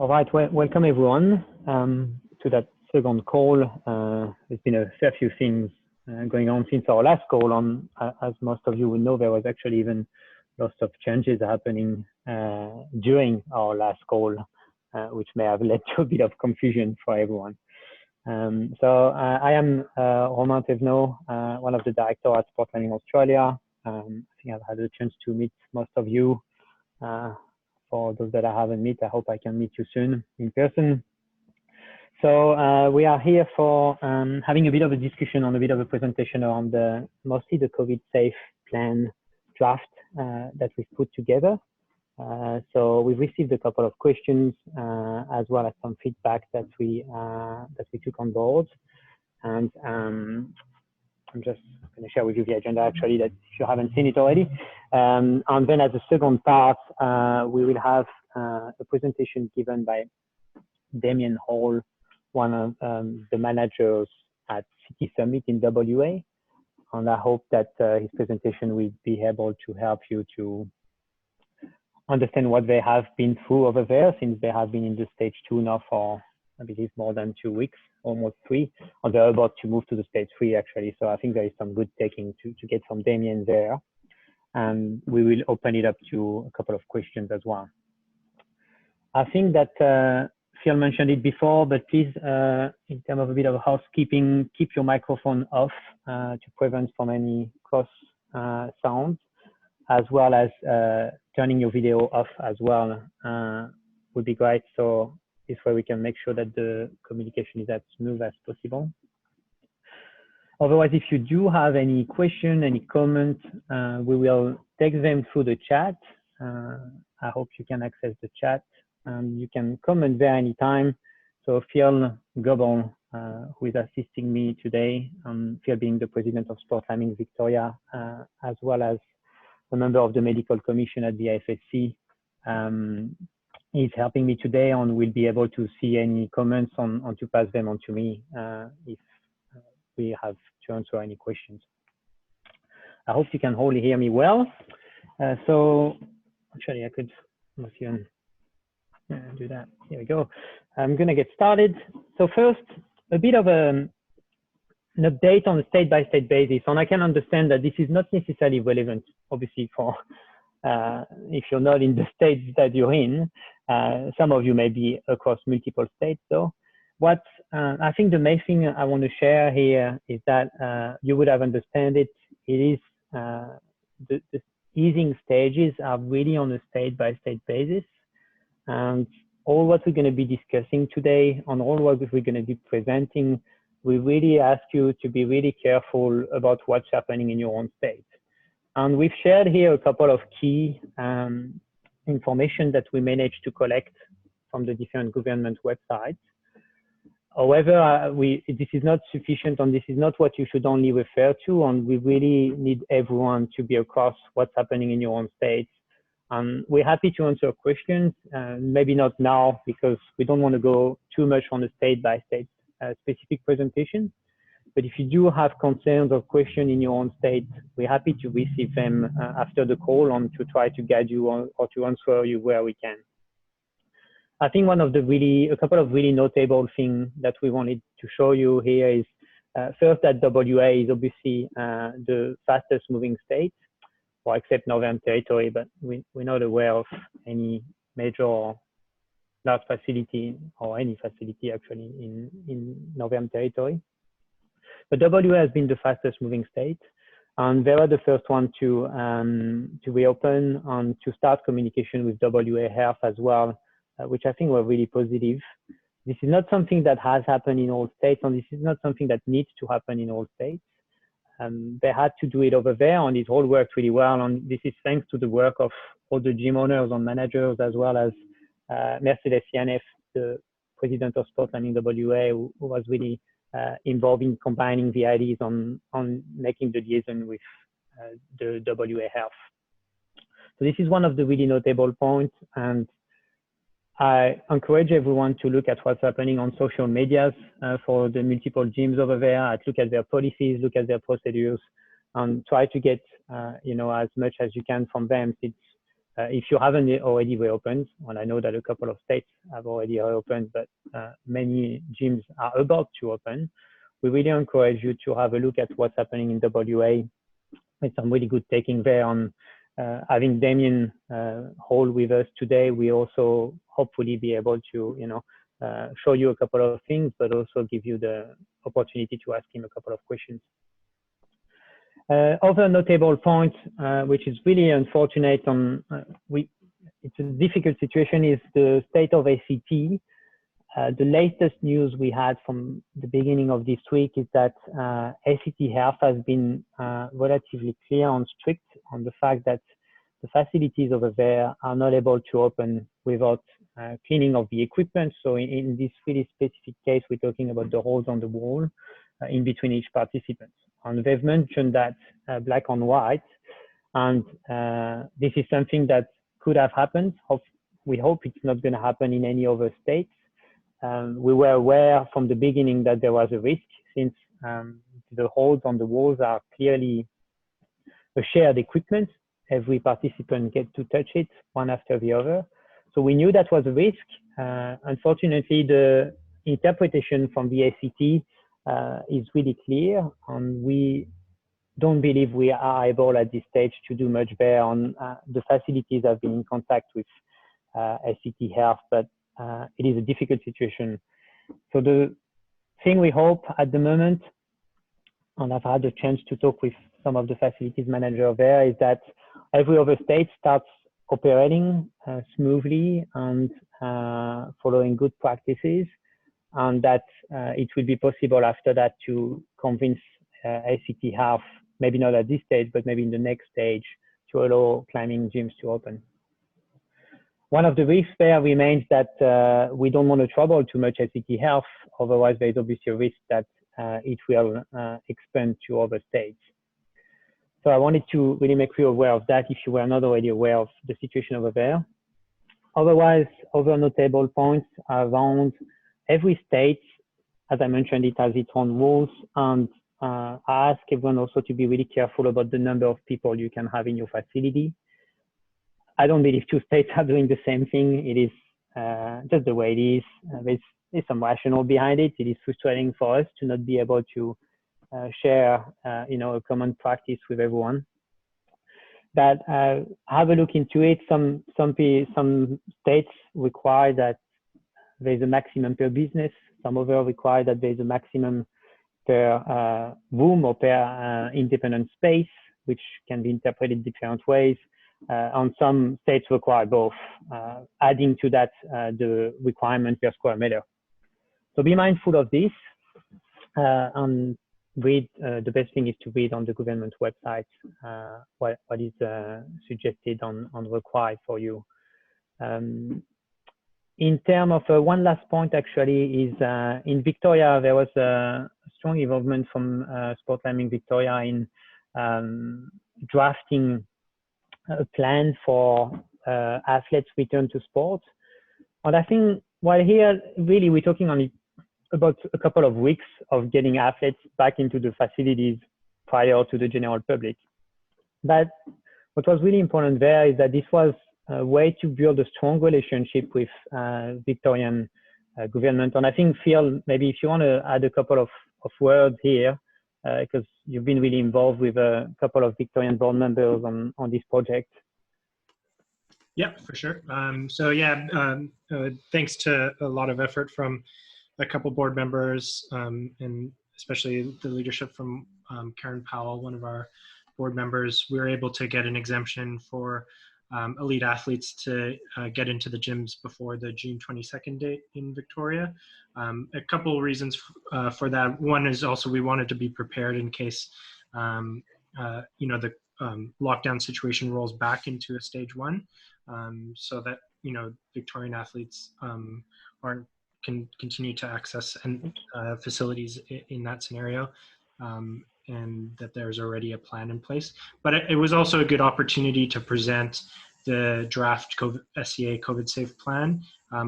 All right, welcome everyone to that second call. There's been a fair few things going on since our last call. As most of you will know, there was actually even lots of changes happening during our last call, which may have led to a bit of confusion for everyone. I am Romain Thévenot, one of the directors at Sport Learning Australia. I think I've had a chance to meet most of you. For those that I haven't met, I hope I can meet you soon in person. So we are here for having a bit of a discussion on a bit of a presentation on mostly the COVID safe plan draft that we've put together. So we've received a couple of questions as well as some feedback that we took on board, and I'm just going to share with you the agenda actually, that if you haven't seen it already. And then as a second part, we will have a presentation given by Damien Hall, one of the managers at City Summit in WA. And I hope that his presentation will be able to help you to understand what they have been through over there, since they have been in the stage 2 now for, I believe, more than 2 weeks, almost 3, and they're about to move to the stage 3 actually. So I think there is some good taking to get from Damien there. And we will open it up to a couple of questions as well. I think that Phil mentioned it before, but please, in terms of a bit of housekeeping, keep your microphone off to prevent from any cross sounds, as well as turning your video off as well would be great. So this way we can make sure that the communication is as smooth as possible. Otherwise, if you do have any question, any comment, we will take them through the chat. I hope you can access the chat. You can comment there anytime. So Phil Goebel, who is assisting me today, Phil being the president of Sport Learning Victoria, as well as a member of the medical commission at the AFSC, is helping me today, and will be able to see any comments on to pass them on to me if we have to answer any questions. I hope you can all hear me well. So actually I could do that. Here we go. I'm going to get started. So first, a bit of an update on a state-by-state basis. And I can understand that this is not necessarily relevant, obviously, for if you're not in the states that you're in. Some of you may be across multiple states, though. What I think the main thing I want to share here is that you would have understand it. It is the easing stages are really on a state-by-state basis. And all what we're going to be discussing today, on all what we're going to be presenting, we really ask you to be really careful about what's happening in your own state. And we've shared here a couple of key information that we managed to collect from the different government websites. However, this is not sufficient, and this is not what you should only refer to, and we really need everyone to be across what's happening in your own state. We're happy to answer questions, maybe not now, because we don't want to go too much on a state-by-state specific presentation. But if you do have concerns or questions in your own state, we're happy to receive them after the call, and to try to guide you or to answer you where we can. I think a couple of really notable things that we wanted to show you here is first, that WA is obviously the fastest moving state, well, except Northern Territory, but we're not aware of any major large facility or any facility actually in Northern Territory. But WA has been the fastest moving state, and they were the first one to reopen and to start communication with WA Health as well, which I think were really positive. This is not something that has happened in all states, and this is not something that needs to happen in all states. They had to do it over there, and it all worked really well. And this is thanks to the work of all the gym owners and managers, as well as Mercedes Yanef, the president of Sport Learning WA, who was really involved in combining the ideas on making the liaison with the WA Health. So this is one of the really notable points, and I encourage everyone to look at what's happening on social medias for the multiple gyms over there, look at their policies, look at their procedures, and try to get as much as you can from them. It's if you haven't already reopened, and I know that a couple of states have already reopened, but many gyms are about to open, we really encourage you to have a look at what's happening in WA. With some really good taking there on having Damien Hall with us today. We also hopefully be able to, show you a couple of things, but also give you the opportunity to ask him a couple of questions. Other notable point, which is really unfortunate it's a difficult situation, is the state of ACT. The latest news we had from the beginning of this week is that ACT Health has been relatively clear and strict on the fact that the facilities over there are not able to open without cleaning of the equipment. So in this really specific case, we're talking about the holes on the wall in between each participant. And they've mentioned that black on white. And this is something that could have happened. We hope it's not going to happen in any other states. We were aware from the beginning that there was a risk, since the holes on the walls are clearly a shared equipment. Every participant gets to touch it one after the other. So we knew that was a risk. Unfortunately, the interpretation from the ACT is really clear, and we don't believe we are able at this stage to do much there on the facilities. Have been in contact with SCA Health, but it is a difficult situation. So the thing we hope at the moment, and I've had a chance to talk with some of the facilities manager there, is that every other state starts operating smoothly and following good practices, and that it will be possible after that to convince ACT Health, maybe not at this stage, but maybe in the next stage, to allow climbing gyms to open. One of the risks there remains that we don't want to trouble too much ACT Health, otherwise there's obviously a risk that it will expand to other states. So I wanted to really make you aware of that if you were not already aware of the situation over there. Otherwise, other notable points around every state, as I mentioned, it has its own rules, and I ask everyone also to be really careful about the number of people you can have in your facility. I don't believe two states are doing the same thing. It is just the way it is. There's some rationale behind it. It is frustrating for us to not be able to share, a common practice with everyone. But have a look into it. Some states require that there's a maximum per business. Some other require that there's a maximum per room or per independent space, which can be interpreted different ways. And some states require both, adding to that the requirement per square meter. So be mindful of this, and read. The best thing is to read on the government website what is suggested and required for you. In terms of one last point, actually, is in Victoria, there was a strong involvement from Sport Climbing Victoria in drafting a plan for athletes' return to sport. And I think while here, really, we're talking only about a couple of weeks of getting athletes back into the facilities prior to the general public. But what was really important there is that this was a way to build a strong relationship with Victorian government. And I think, Phil, maybe if you want to add a couple of words here, because you've been really involved with a couple of Victorian board members on this project. Yeah, for sure. Thanks to a lot of effort from a couple board members, and especially the leadership from Karen Powell, one of our board members, we were able to get an exemption for elite athletes to get into the gyms before the June 22nd date in Victoria. A couple of reasons for that. One is also we wanted to be prepared in case the lockdown situation rolls back into a stage one, so that Victorian athletes can continue to access and facilities in that scenario, and that there's already a plan in place. But it was also a good opportunity to present the draft SCA COVID Safe Plan,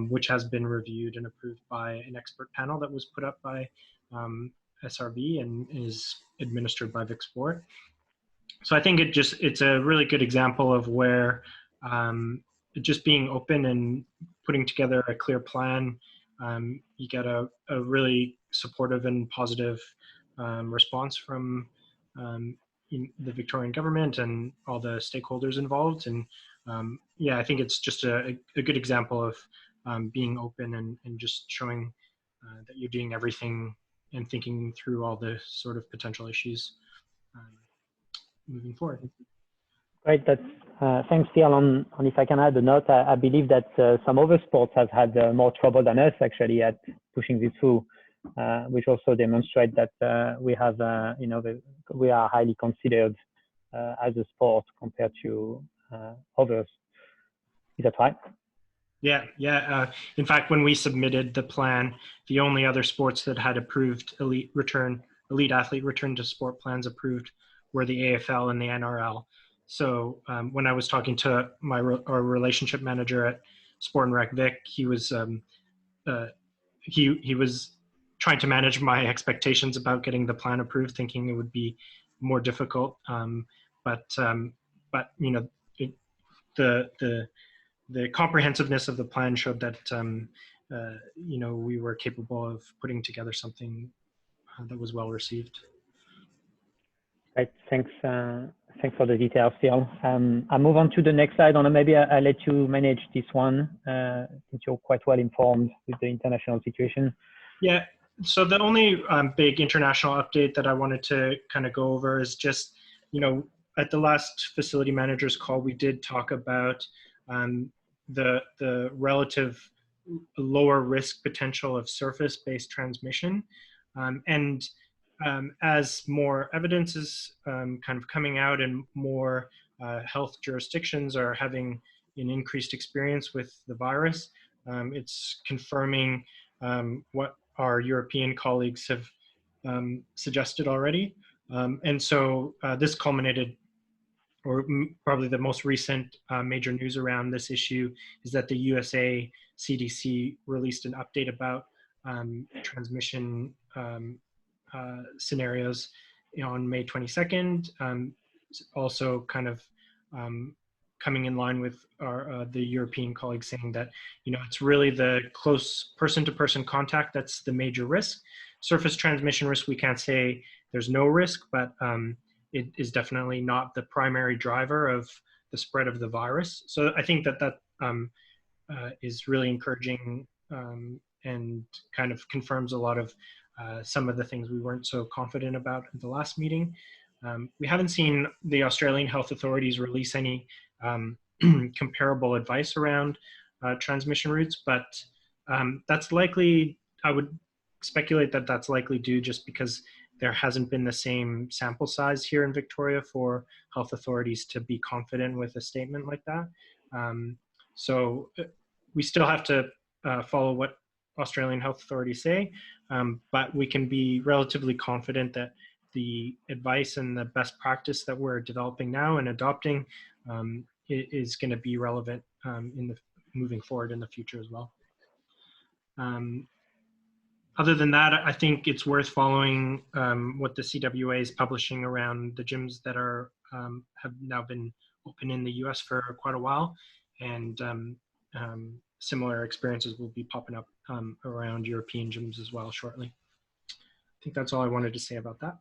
which has been reviewed and approved by an expert panel that was put up by SRV and is administered by Vic Sport. So I think it's a really good example of where just being open and putting together a clear plan, you get a really supportive and positive response from the Victorian government and all the stakeholders involved. And yeah, I think it's just a good example of being open and just showing that you're doing everything and thinking through all the sort of potential issues moving forward. Great. That's thanks, Phil. On if I can add a note, I believe that some other sports have had more trouble than us actually at pushing this through, which also demonstrate that we have, you know, we are highly considered as a sport compared to others. Is that right? Yeah, yeah. In fact, when we submitted the plan, the only other sports that had approved elite athlete return to sport plans approved were the AFL and the NRL. So when I was talking to our relationship manager at Sport and Rec Vic, he was he was trying to manage my expectations about getting the plan approved, thinking it would be more difficult. But you know, the comprehensiveness of the plan showed that you know, we were capable of putting together something that was well received. Right. Thanks. Thanks for the details, Phil. I'll move on to the next slide, and maybe I'll let you manage this one since you're quite well informed with the international situation. Yeah. So the only big international update that I wanted to kind of go over is just, you know, at the last facility managers call, we did talk about the relative lower risk potential of surface-based transmission. And as more evidence is kind of coming out and more health jurisdictions are having an increased experience with the virus, it's confirming what our European colleagues have suggested already. And so this culminated, or probably the most recent major news around this issue is that the USA CDC released an update about transmission scenarios on May 22nd. Also kind of coming in line with the European colleagues, saying that, you know, it's really the close person-to-person contact that's the major risk. Surface transmission risk, we can't say there's no risk, but it is definitely not the primary driver of the spread of the virus. So I think that is really encouraging and kind of confirms a lot of some of the things we weren't so confident about at the last meeting. We haven't seen the Australian health authorities release any comparable advice around transmission routes, but that's likely, I would speculate that that's likely due just because there hasn't been the same sample size here in Victoria for health authorities to be confident with a statement like that. So we still have to follow what Australian health authorities say, but we can be relatively confident that the advice and the best practice that we're developing now and adopting is going to be relevant moving forward in the future as well. Other than that, I think it's worth following what the CWA is publishing around the gyms that are have now been open in the US for quite a while, and similar experiences will be popping up around European gyms as well shortly. I think that's all I wanted to say about that.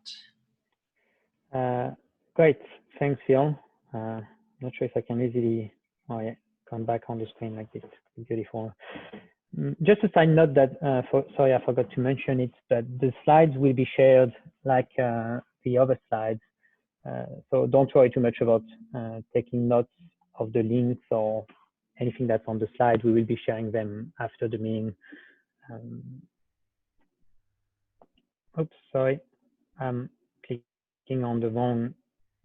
Great, thanks, Phil. Not sure if I can easily, oh yeah, come back on the screen like this. Beautiful. Just a side note that, sorry, I forgot to mention it, that the slides will be shared like the other slides. So don't worry too much about taking notes of the links or anything that's on the slide. We will be sharing them after the meeting. Oops, sorry. I'm clicking on the wrong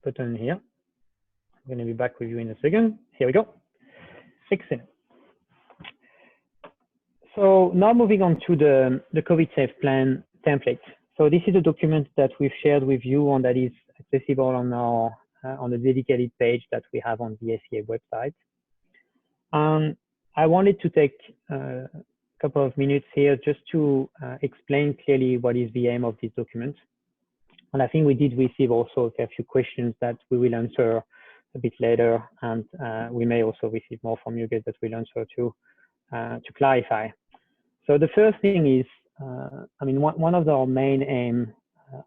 button here. I'm going to be back with you in a second. Here we go. Excellent. So now moving on to the COVID Safe Plan template. So this is a document that we've shared with you and that is accessible on our on the dedicated page that we have on the SCA website. I wanted to take a couple of minutes here just to explain clearly what is the aim of this document. And I think we did receive also a few questions that we will answer a bit later, and we may also receive more from you guys that we'll answer to clarify. So the first thing is, I mean, one of our main aim,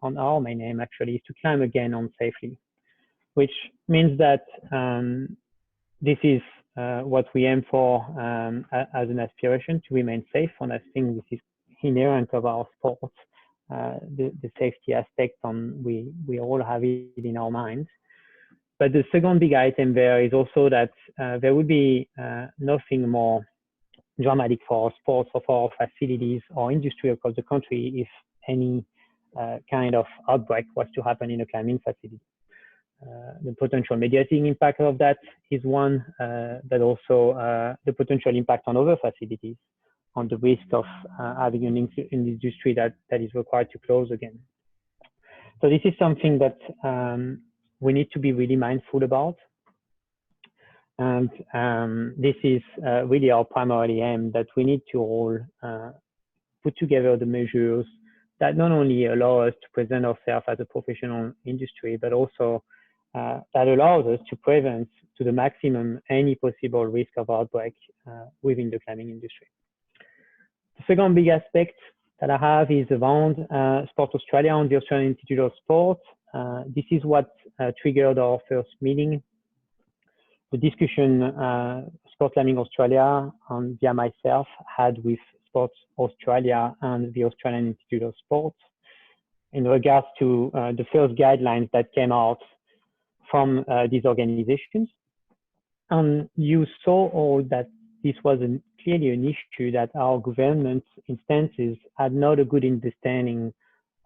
our main aim actually, is to climb again on safely, which means that this is what we aim for as an aspiration, to remain safe. And I think this is inherent of our sport, the safety aspect, and we all have it in our minds. But the second big item there is also that there would be nothing more dramatic for our sports or for our facilities or industry across the country if any kind of outbreak was to happen in a climbing facility. The potential mediating impact of that is one, but also the potential impact on other facilities, on the risk of having an industry that is required to close again. So this is something that we need to be really mindful about. And this is really our primary aim, that we need to all put together the measures that not only allow us to present ourselves as a professional industry, but also that allows us to prevent to the maximum any possible risk of outbreak within the climbing industry. The second big aspect that I have is around Sport Australia and the Australian Institute of Sport. This is what triggered our first meeting. The discussion Sport Climbing Australia and via myself had with Sports Australia and the Australian Institute of Sport in regards to the first guidelines that came out from these organizations. And you saw all that this was clearly an issue, that our government instances had not a good understanding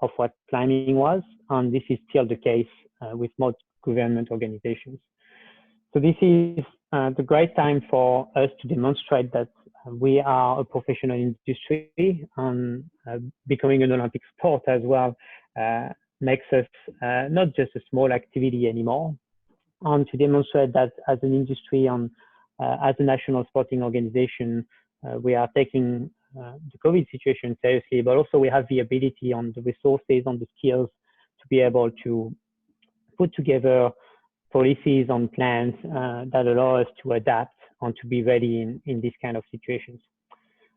of what climbing was, and this is still the case with most government organizations. So this is the great time for us to demonstrate that we are a professional industry, and becoming an Olympic sport as well makes us not just a small activity anymore, and to demonstrate that as an industry and as a national sporting organization, we are taking the COVID situation seriously, but also we have the ability and the resources and the skills to be able to put together policies and plans that allow us to adapt and to be ready in these kind of situations.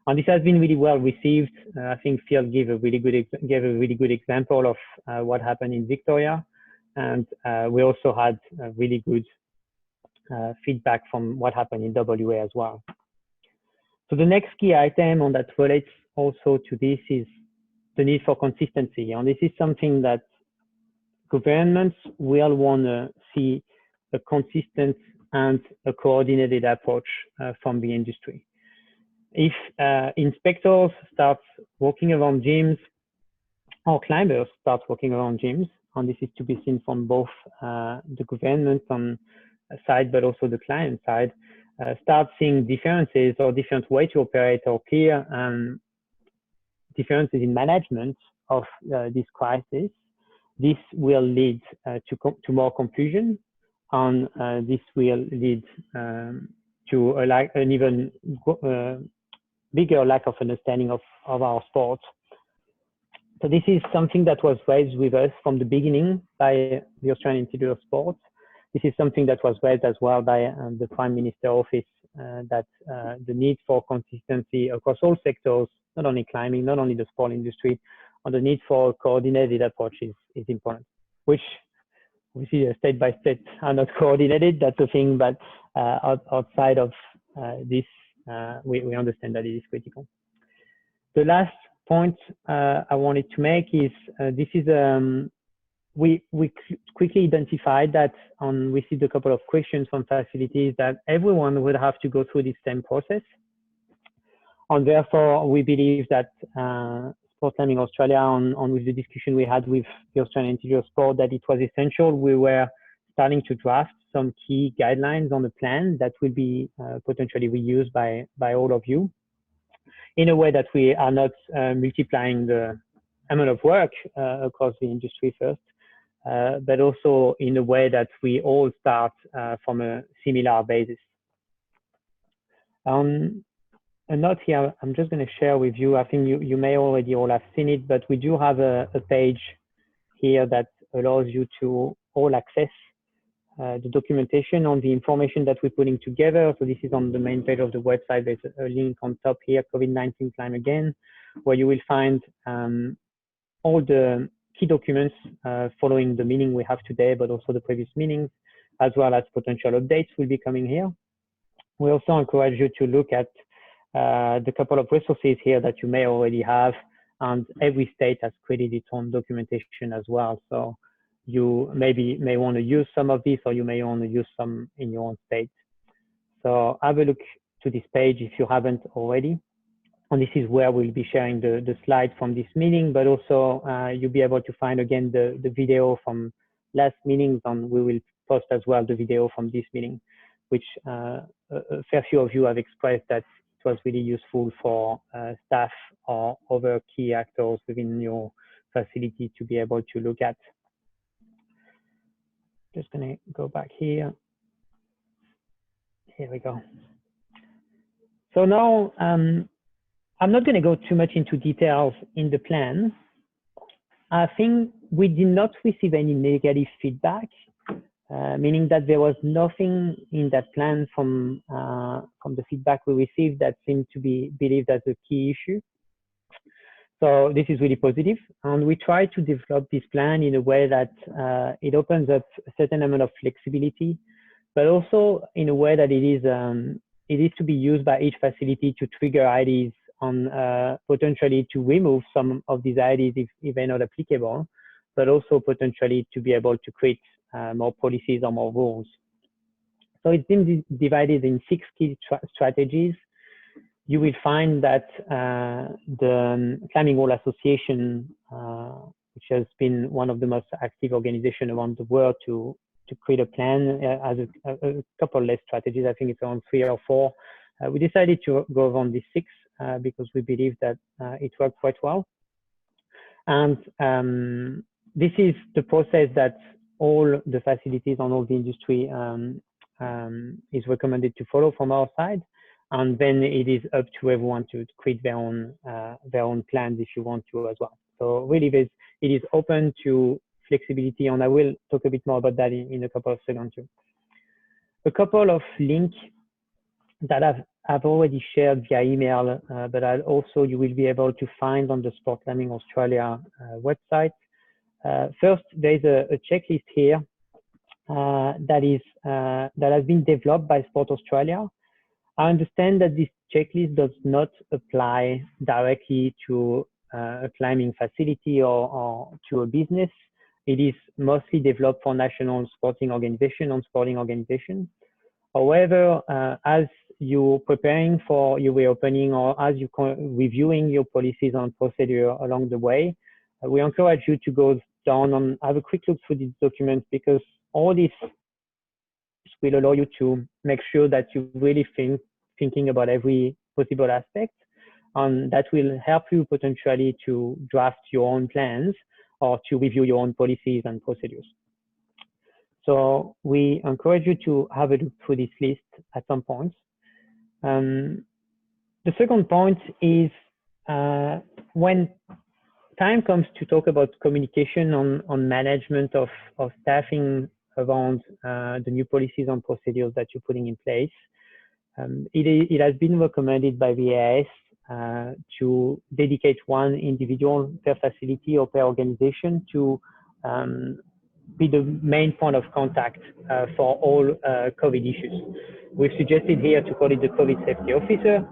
And this has been really well received. I think Phil gave a really good example of what happened in Victoria, and we also had really good feedback from what happened in WA as well. So the next key item, and that relates also to this, is the need for consistency. And this is something that governments will want to see a consistent and a coordinated approach from the industry. If inspectors start walking around gyms, or climbers start walking around gyms, and this is to be seen from both the government side, but also the client side, start seeing differences or different way to operate, or clear differences in management of this crisis, this will lead to more confusion, and this will lead to an even bigger lack of understanding of our sport. So this is something that was raised with us from the beginning by the Australian Institute of Sport. This is something that was raised as well by the Prime Minister Office, that the need for consistency across all sectors, not only climbing, not only the sport industry, and the need for a coordinated approach is important, which obviously state by state are not coordinated, that's the thing, but outside of this, we understand that it is critical. The last point I wanted to make is this is we quickly identified that, and we received a couple of questions from facilities, that everyone would have to go through this same process. And therefore, we believe that Sport Climbing Australia, and with the discussion we had with the Australian Institute of Sport, that it was essential. We were starting to draft some key guidelines on the plan that will be potentially reused by all of you, in a way that we are not multiplying the amount of work across the industry first, but also in a way that we all start from a similar basis. A note here, I'm just going to share with you. I think you may already all have seen it, but we do have a page here that allows you to all access the documentation on the information that we're putting together. So this is on the main page of the website. There's a link on top here, COVID-19 Climb Again, where you will find all the key documents following the meeting we have today, but also the previous meetings, as well as potential updates will be coming here. We also encourage you to look at the couple of resources here that you may already have, and every state has created its own documentation as well. So you may want to use some of these, or you may want to use some in your own state. So have a look to this page if you haven't already. And this is where we'll be sharing the slides from this meeting, but also you'll be able to find again the video from last meetings, and we will post as well the video from this meeting, which a fair few of you have expressed that it was really useful for staff or other key actors within your facility to be able to look at. Just gonna go back here. Here we go. So now, I'm not gonna go too much into details in the plan. I think we did not receive any negative feedback, meaning that there was nothing in that plan from the feedback we received that seemed to be believed as a key issue. So this is really positive, and we try to develop this plan in a way that it opens up a certain amount of flexibility, but also in a way that it is to be used by each facility to trigger IDs on potentially to remove some of these IDs if they're not applicable, but also potentially to be able to create more policies or more rules. So it's been divided in 6 key strategies. You will find that the Climbing Wall Association, which has been one of the most active organizations around the world to create a plan, has a couple less strategies. I think it's around 3 or 4. We decided to go on these 6 because we believe that it worked quite well. And this is the process that all the facilities and all the industry is recommended to follow from our side. And then it is up to everyone to create their own plans if you want to as well. So really, it is open to flexibility, and I will talk a bit more about that in a couple of seconds too. A couple of links that I've already shared via email, but you will be able to find on the Sport Climbing Australia website. First, there's a checklist here that has been developed by Sport Australia. I understand that this checklist does not apply directly to a climbing facility or to a business. It is mostly developed for national sporting organizations and sporting organizations. However, as you're preparing for your reopening or as you're reviewing your policies and procedure along the way, we encourage you to go down and have a quick look through these documents, because all this will allow you to make sure that you really thinking about every possible aspect, and that will help you potentially to draft your own plans or to review your own policies and procedures. So we encourage you to have a look through this list at some point. The second point is when time comes to talk about communication on management of staffing around the new policies and procedures that you're putting in place, it has been recommended by the AIS to dedicate one individual per facility or per organization to be the main point of contact for all COVID issues. We've suggested here to call it the COVID safety officer.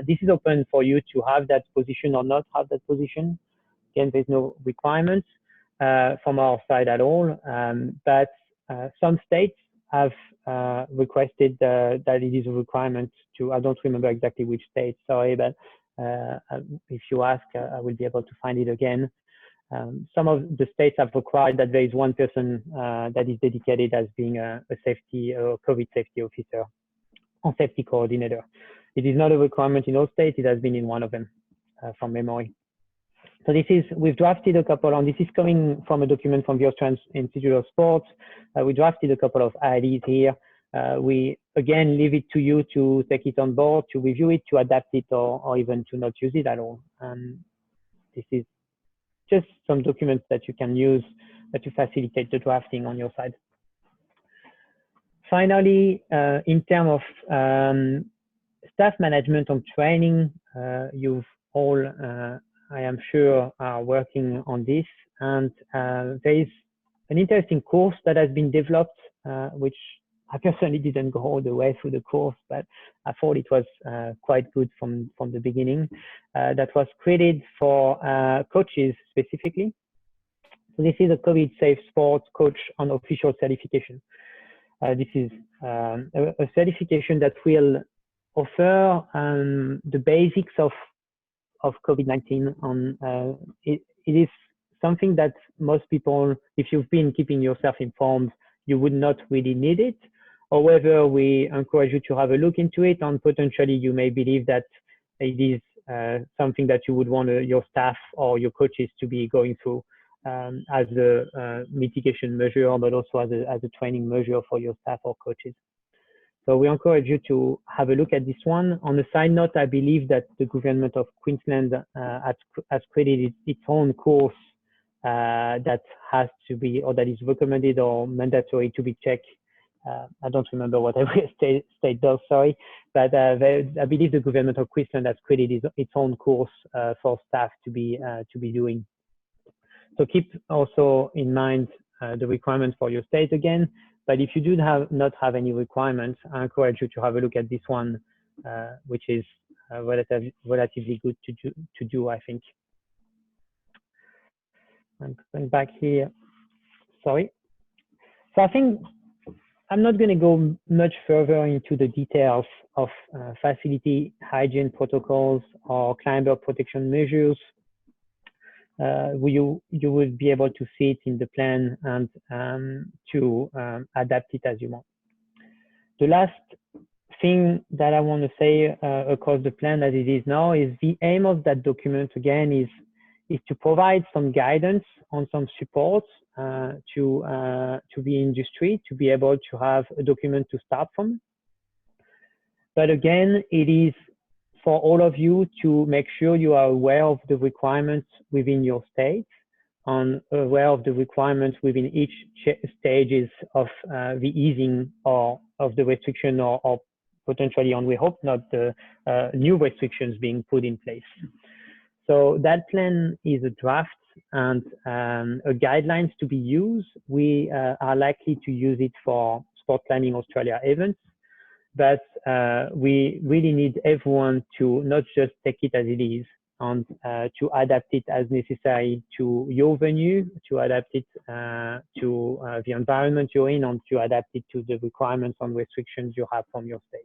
This is open for you to have that position or not have that position. Again, there's no requirements from our side at all, but some states have requested that it is a requirement to, I don't remember exactly which state, sorry, but if you ask, I will be able to find it again. Some of the states have required that there is one person that is dedicated as being a safety or COVID safety officer or safety coordinator. It is not a requirement in all states, it has been in one of them from memory. So we've drafted a couple, and this is coming from a document from the Australian Institute of Sport. We drafted a couple of IDs here. We, again, leave it to you to take it on board, to review it, to adapt it, or even to not use it at all. This is just some documents that you can use to facilitate the drafting on your side. finally, in terms of staff management and training, you've all, I am sure, are working on this. And there is an interesting course that has been developed, which I personally didn't go all the way through the course, but I thought it was quite good from the beginning. That was created for coaches specifically. So this is a COVID safe sports coach on official certification. This is a certification that will offer the basics of COVID-19 on it is something that most people, if you've been keeping yourself informed, you would not really need it. However, we encourage you to have a look into it, and potentially you may believe that it is something that you would want your staff or your coaches to be going through as a mitigation measure, but also as a training measure for your staff or coaches. So we encourage you to have a look at this one. On a side note, I believe that the government of Queensland has created its own course that has to be, or that is recommended or mandatory to be checked. I don't remember what every state does, sorry, but I believe the government of Queensland has created its own course for staff to be doing. So keep also in mind the requirements for your state again. But if you do not have any requirements, I encourage you to have a look at this one, which is relatively good to do, I think. I'm going back here. Sorry. So I think I'm not going to go much further into the details of facility hygiene protocols or climber protection measures. You would be able to see it in the plan and to adapt it as you want. The last thing that I want to say across the plan as it is now is the aim of that document again is to provide some guidance on some support to the industry to be able to have a document to start from. But again, it is for all of you to make sure you are aware of the requirements within your state and aware of the requirements within each stages of the easing or of the restriction or potentially, and we hope not, the new restrictions being put in place. So that plan is a draft and a guidelines to be used. We are likely to use it for Sport Climbing Australia events. But we really need everyone to not just take it as it is and to adapt it as necessary to your venue, to adapt it to the environment you're in, and to adapt it to the requirements and restrictions you have from your state.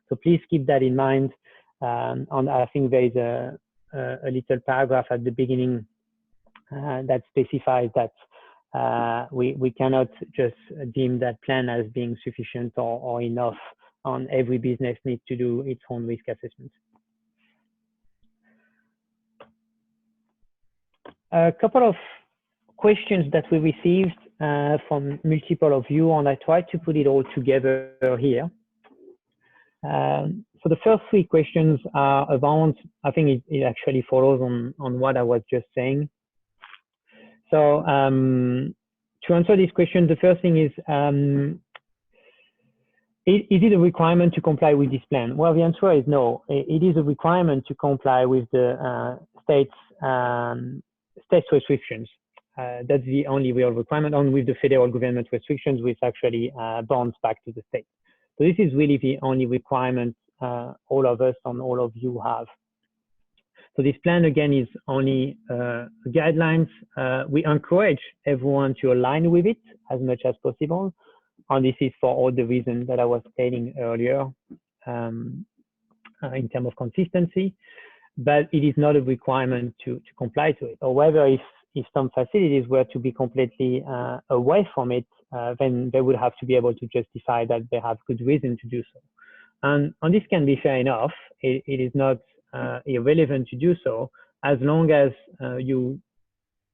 So please keep that in mind. And I think there is a little paragraph at the beginning that specifies that we cannot just deem that plan as being sufficient or enough, and every business needs to do its own risk assessment. A couple of questions that we received from multiple of you, and I tried to put it all together here. So the first three questions are about, I think it actually follows on what I was just saying. So to answer this question, the first thing is it a requirement to comply with this plan? Well, the answer is no. It is a requirement to comply with the state's restrictions. That's the only real requirement, and with the federal government restrictions, which actually bonds back to the state. So this is really the only requirement all of us and all of you have. So this plan, again, is only guidelines. We encourage everyone to align with it as much as possible. And this is for all the reasons that I was stating earlier in terms of consistency. But it is not a requirement to comply to it. However, if some facilities were to be completely away from it, then they would have to be able to justify that they have good reason to do so. And this can be fair enough. It is not irrelevant to do so, as long as you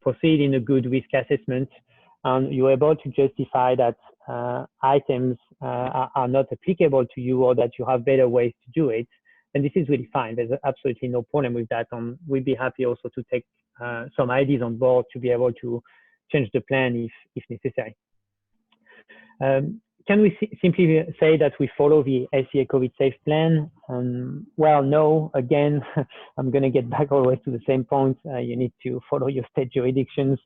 proceed in a good risk assessment and you're able to justify that items are not applicable to you, or that you have better ways to do it, then this is really fine. There's absolutely no problem with that. And we'd be happy also to take some ideas on board to be able to change the plan if necessary. can we simply say that we follow the SCA COVID safe plan? Well, no. Again, I'm going to get back always to the same point. You need to follow your state jurisdictions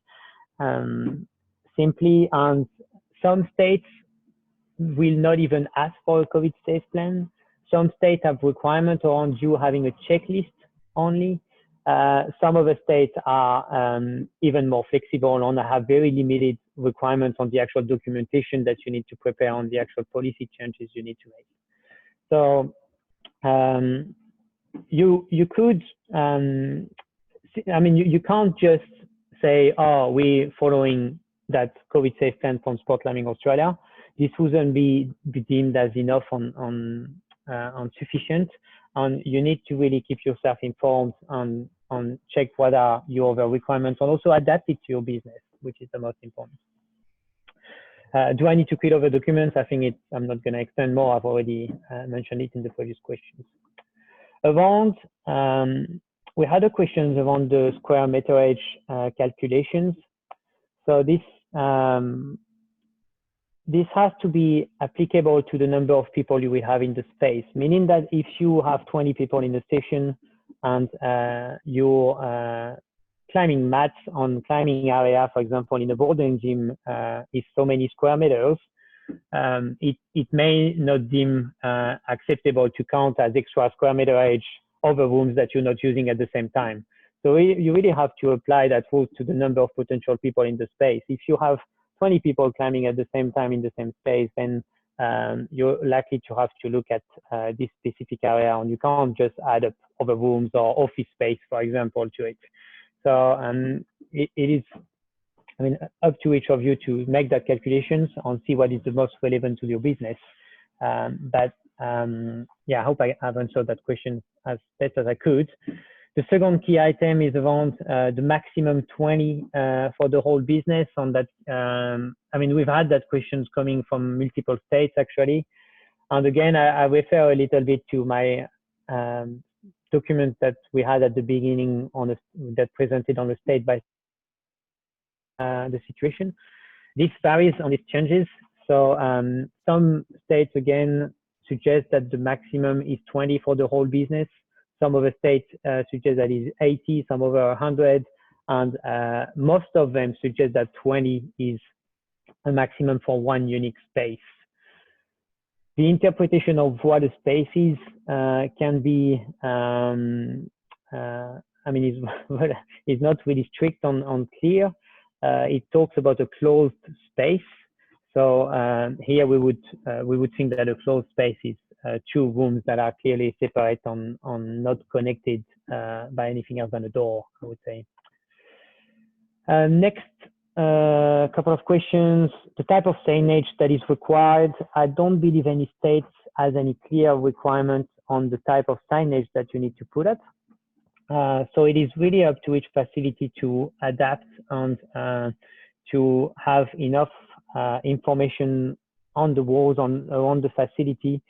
simply, and some states will not even ask for a COVID safe plan. Some states have requirements around you having a checklist only. Some of the states are even more flexible and have very limited requirements on the actual documentation that you need to prepare on the actual policy changes you need to make. So you could, I mean, you can't just say, oh, we're following that COVID safe plan from Sport Climbing Australia. This wouldn't be deemed as enough on sufficient, and you need to really keep yourself informed and check what are your other requirements, and also adapt it to your business, which is the most important. Do I need to create other documents? I think I'm not going to extend more. I've already mentioned it in the previous questions. Around, we had a question around the square meterage calculations. So this has to be applicable to the number of people you will have in the space, meaning that if you have 20 people in the station and your climbing mats on climbing area, for example, in a boarding gym is so many square meters, it may not deem acceptable to count as extra square meterage other rooms that you're not using at the same time. So you really have to apply that rule to the number of potential people in the space. If you have 20 people climbing at the same time in the same space, then you're likely to have to look at this specific area, and you can't just add up other rooms or office space, for example, to it. So it is, I mean, up to each of you to make that calculations and see what is the most relevant to your business. Yeah, I hope I have answered that question as best as I could. The second key item is around the maximum 20 for the whole business. On that, I mean, we've had that questions coming from multiple states actually. And again, I refer a little bit to my document that we had at the beginning on that presented on the state by the situation. This varies and it changes. So some states again suggest that the maximum is 20 for the whole business. Some of the states suggest that is 80, some over 100, and most of them suggest that 20 is a maximum for one unique space. The interpretation of what a space is can be, I mean, is not really strict on clear. It talks about a closed space. So here we would think that a closed space is two rooms that are clearly separate on not connected by anything else than a door, I would say. Next couple of questions. The type of signage that is required. I don't believe any state has any clear requirement on the type of signage that you need to put up. So it is really up to each facility to adapt and to have enough information on the walls around the facility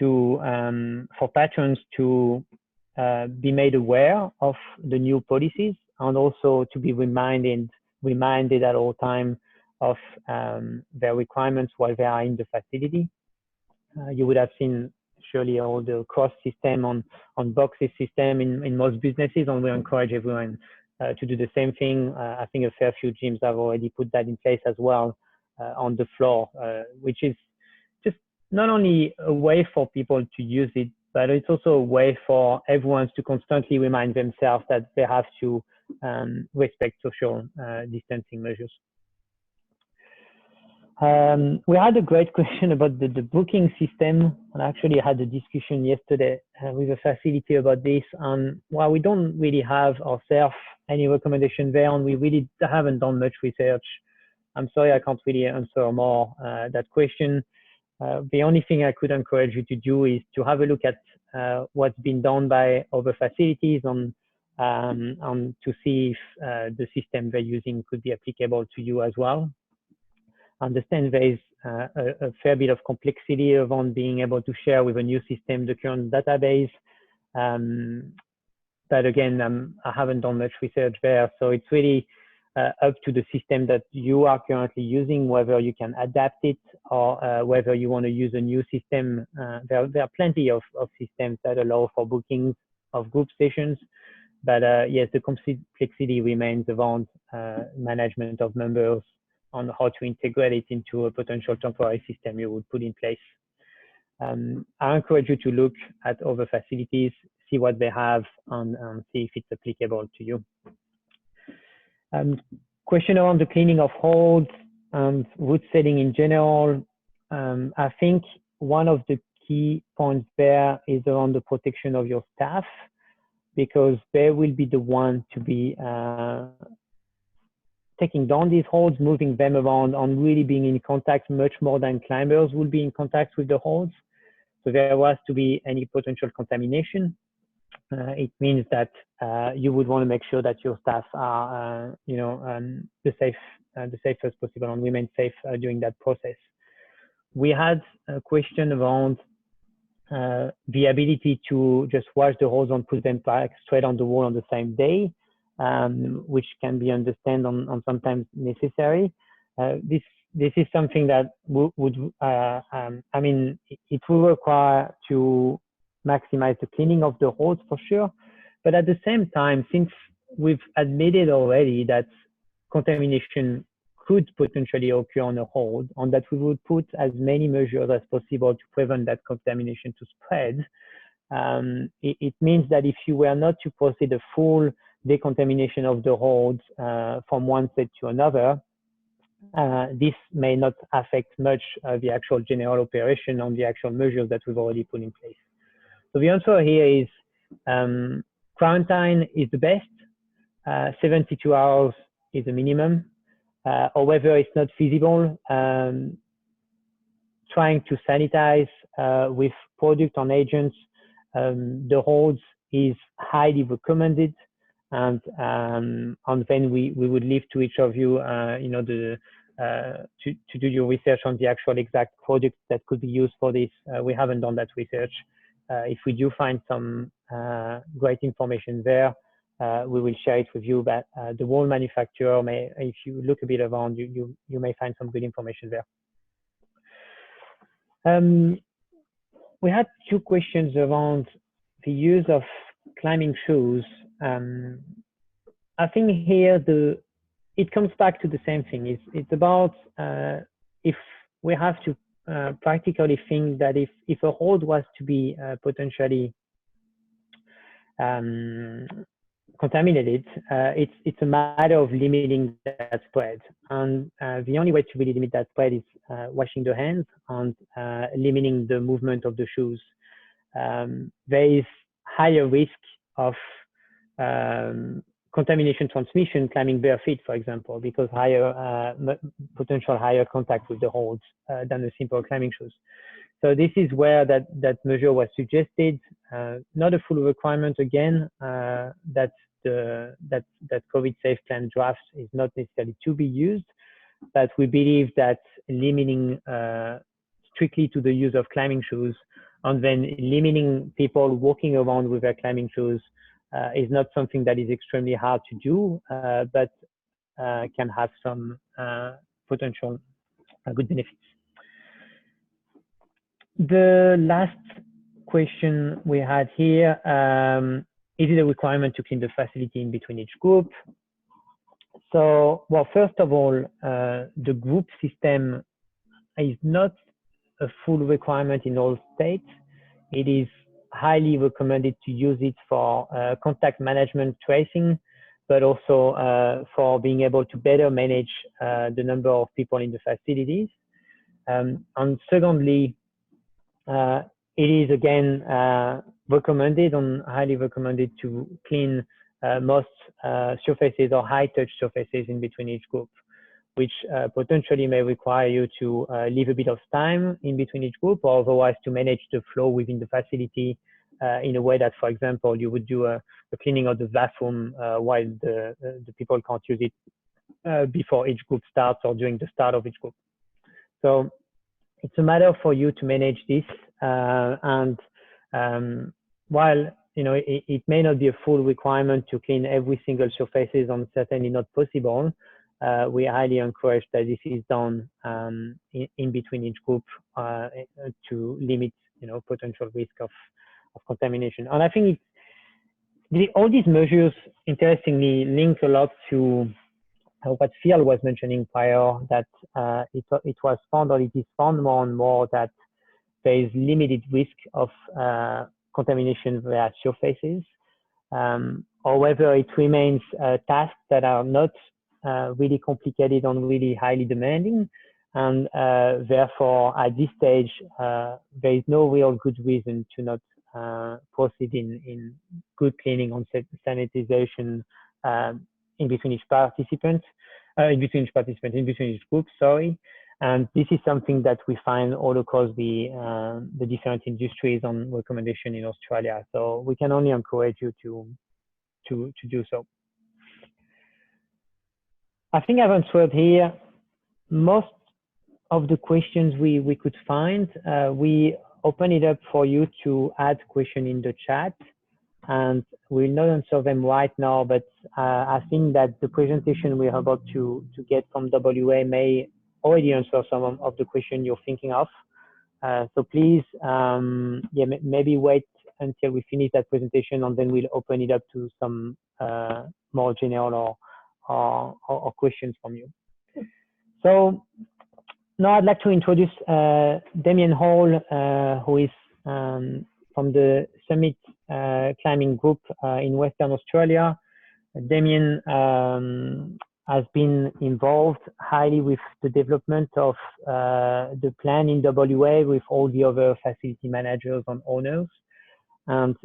to for patrons to be made aware of the new policies, and also to be reminded at all time of their requirements while they are in the facility. You would have seen surely all the cross system on boxes system in most businesses, and we encourage everyone to do the same thing. I think a fair few gyms have already put that in place as well on the floor, which is just not only a way for people to use it, but it's also a way for everyone to constantly remind themselves that they have to respect social distancing measures. We had a great question about the booking system, and I actually had a discussion yesterday with a facility about this. While we don't really have ourselves any recommendation there, and we really haven't done much research, I'm sorry I can't really answer more that question. The only thing I could encourage you to do is to have a look at what's been done by other facilities and to see if the system they're using could be applicable to you as well. Understand there is a fair bit of complexity around being able to share with a new system the current database. But again, I haven't done much research there. So it's really up to the system that you are currently using, whether you can adapt it or whether you want to use a new system. There are plenty of systems that allow for bookings of group sessions, but yes, the complexity remains around management of members on how to integrate it into a potential temporary system you would put in place. I encourage you to look at other facilities, see what they have, and see if it's applicable to you. Question around the cleaning of holds and route setting in general. I think one of the key points there is around the protection of your staff, because they will be the one to be taking down these holds, moving them around, and really being in contact much more than climbers will be in contact with the holds. So there was to be any potential contamination. It means that you would want to make sure that your staff are, the safest possible and remain safe during that process. We had a question around the ability to just wash the holds and put them back straight on the wall on the same day, which can be understood and sometimes necessary. This is something that it will require to maximize the cleaning of the holds for sure. But at the same time, since we've admitted already that contamination could potentially occur on a hold, and that we would put as many measures as possible to prevent that contamination to spread, it means that if you were not to proceed a full decontamination of the holds from one set to another, this may not affect much the actual general operation on the actual measures that we've already put in place. So the answer here is quarantine is the best, 72 hours is the minimum. However, it's not feasible. Trying to sanitize with product and agents, the holds is highly recommended. And then we would leave to each of you, to do your research on the actual exact product that could be used for this. We haven't done that research. If we do find some great information there, we will share it with you. But the wall manufacturer may, if you look a bit around, you may find some good information there. We had two questions around the use of climbing shoes. I think here it comes back to the same thing. It's about if we have to practically think that if a hold was to be potentially contaminated, it's a matter of limiting that spread. And the only way to really limit that spread is washing the hands and limiting the movement of the shoes. There is higher risk of contamination transmission climbing bare feet, for example, because potential higher contact with the holds than the simple climbing shoes. So this is where that measure was suggested. Not a full requirement again. That COVID safe plan draft is not necessarily to be used, but we believe that limiting strictly to the use of climbing shoes and then limiting people walking around with their climbing shoes is not something that is extremely hard to do, but can have some potential good benefits. The last question we had here, is it a requirement to clean the facility in between each group? So, well, first of all, the group system is not a full requirement in all states. It is highly recommended to use it for contact management tracing, but also for being able to better manage the number of people in the facilities. And secondly, it is again recommended and highly recommended to clean most surfaces or high touch surfaces in between each group, which potentially may require you to leave a bit of time in between each group, or otherwise to manage the flow within the facility in a way that, for example, you would do a cleaning of the bathroom while the people can't use it before each group starts or during the start of each group. So it's a matter for you to manage this. And while it may not be a full requirement to clean every single surfaces and certainly not possible, we highly encourage that this is done in between each group to limit, potential risk of contamination. And I think all these measures, interestingly, link a lot to what Phil was mentioning prior, that it was found, or it is found more and more, that there is limited risk of contamination via surfaces. However, it remains tasks that are not really complicated and really highly demanding. And therefore, at this stage, there is no real good reason to not proceed in good cleaning and sanitization in between each group, sorry. And this is something that we find all across the different industries on recommendation in Australia. So we can only encourage you to do so. I think I've answered here most of the questions we could find. We open it up for you to add question in the chat, and we'll not answer them right now, but I think that the presentation we're about to get from WA may already answer some of the questions you're thinking of. So please, maybe wait until we finish that presentation, and then we'll open it up to some more general or questions from you. So now I'd like to introduce Damien Hall, who is from the Summit Climbing Group in Western Australia. Damien has been involved highly with the development of the plan in WA with all the other facility managers and owners. And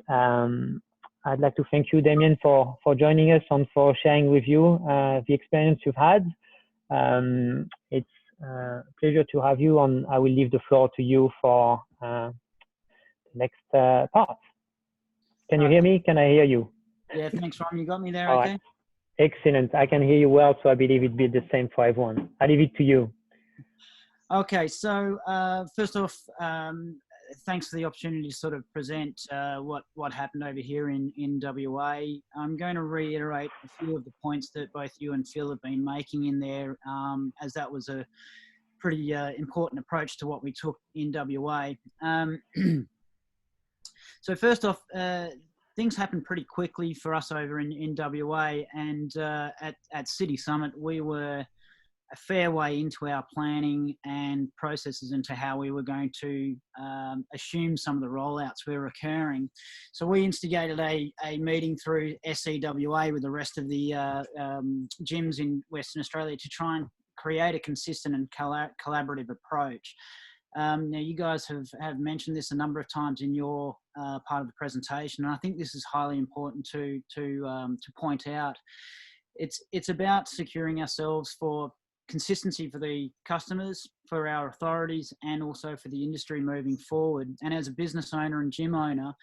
I'd like to thank you, Damien, for joining us and for sharing with you the experience you've had. It's a pleasure to have you, and I will leave the floor to you for the next part. Can you hear me? Can I hear you? Yeah, thanks, Ron. You got me there, All okay? Right. Excellent. I can hear you well, so I believe it'd be the same for everyone. I leave it to you. Okay, so first off, thanks for the opportunity to sort of present what happened over here in WA. I'm going to reiterate a few of the points that both you and Phil have been making in there, as that was a pretty important approach to what we took in WA. So first off, things happened pretty quickly for us over in WA, and at City Summit, we were a fair way into our planning and processes into how we were going to assume some of the rollouts were occurring. So we instigated a meeting through SCA with the rest of the gyms in Western Australia to try and create a consistent and collaborative approach. Now, you guys have mentioned this a number of times in your part of the presentation, and I think this is highly important to point out. It's about securing ourselves for consistency for the customers, for our authorities, and also for the industry moving forward. And as a business owner and gym owner,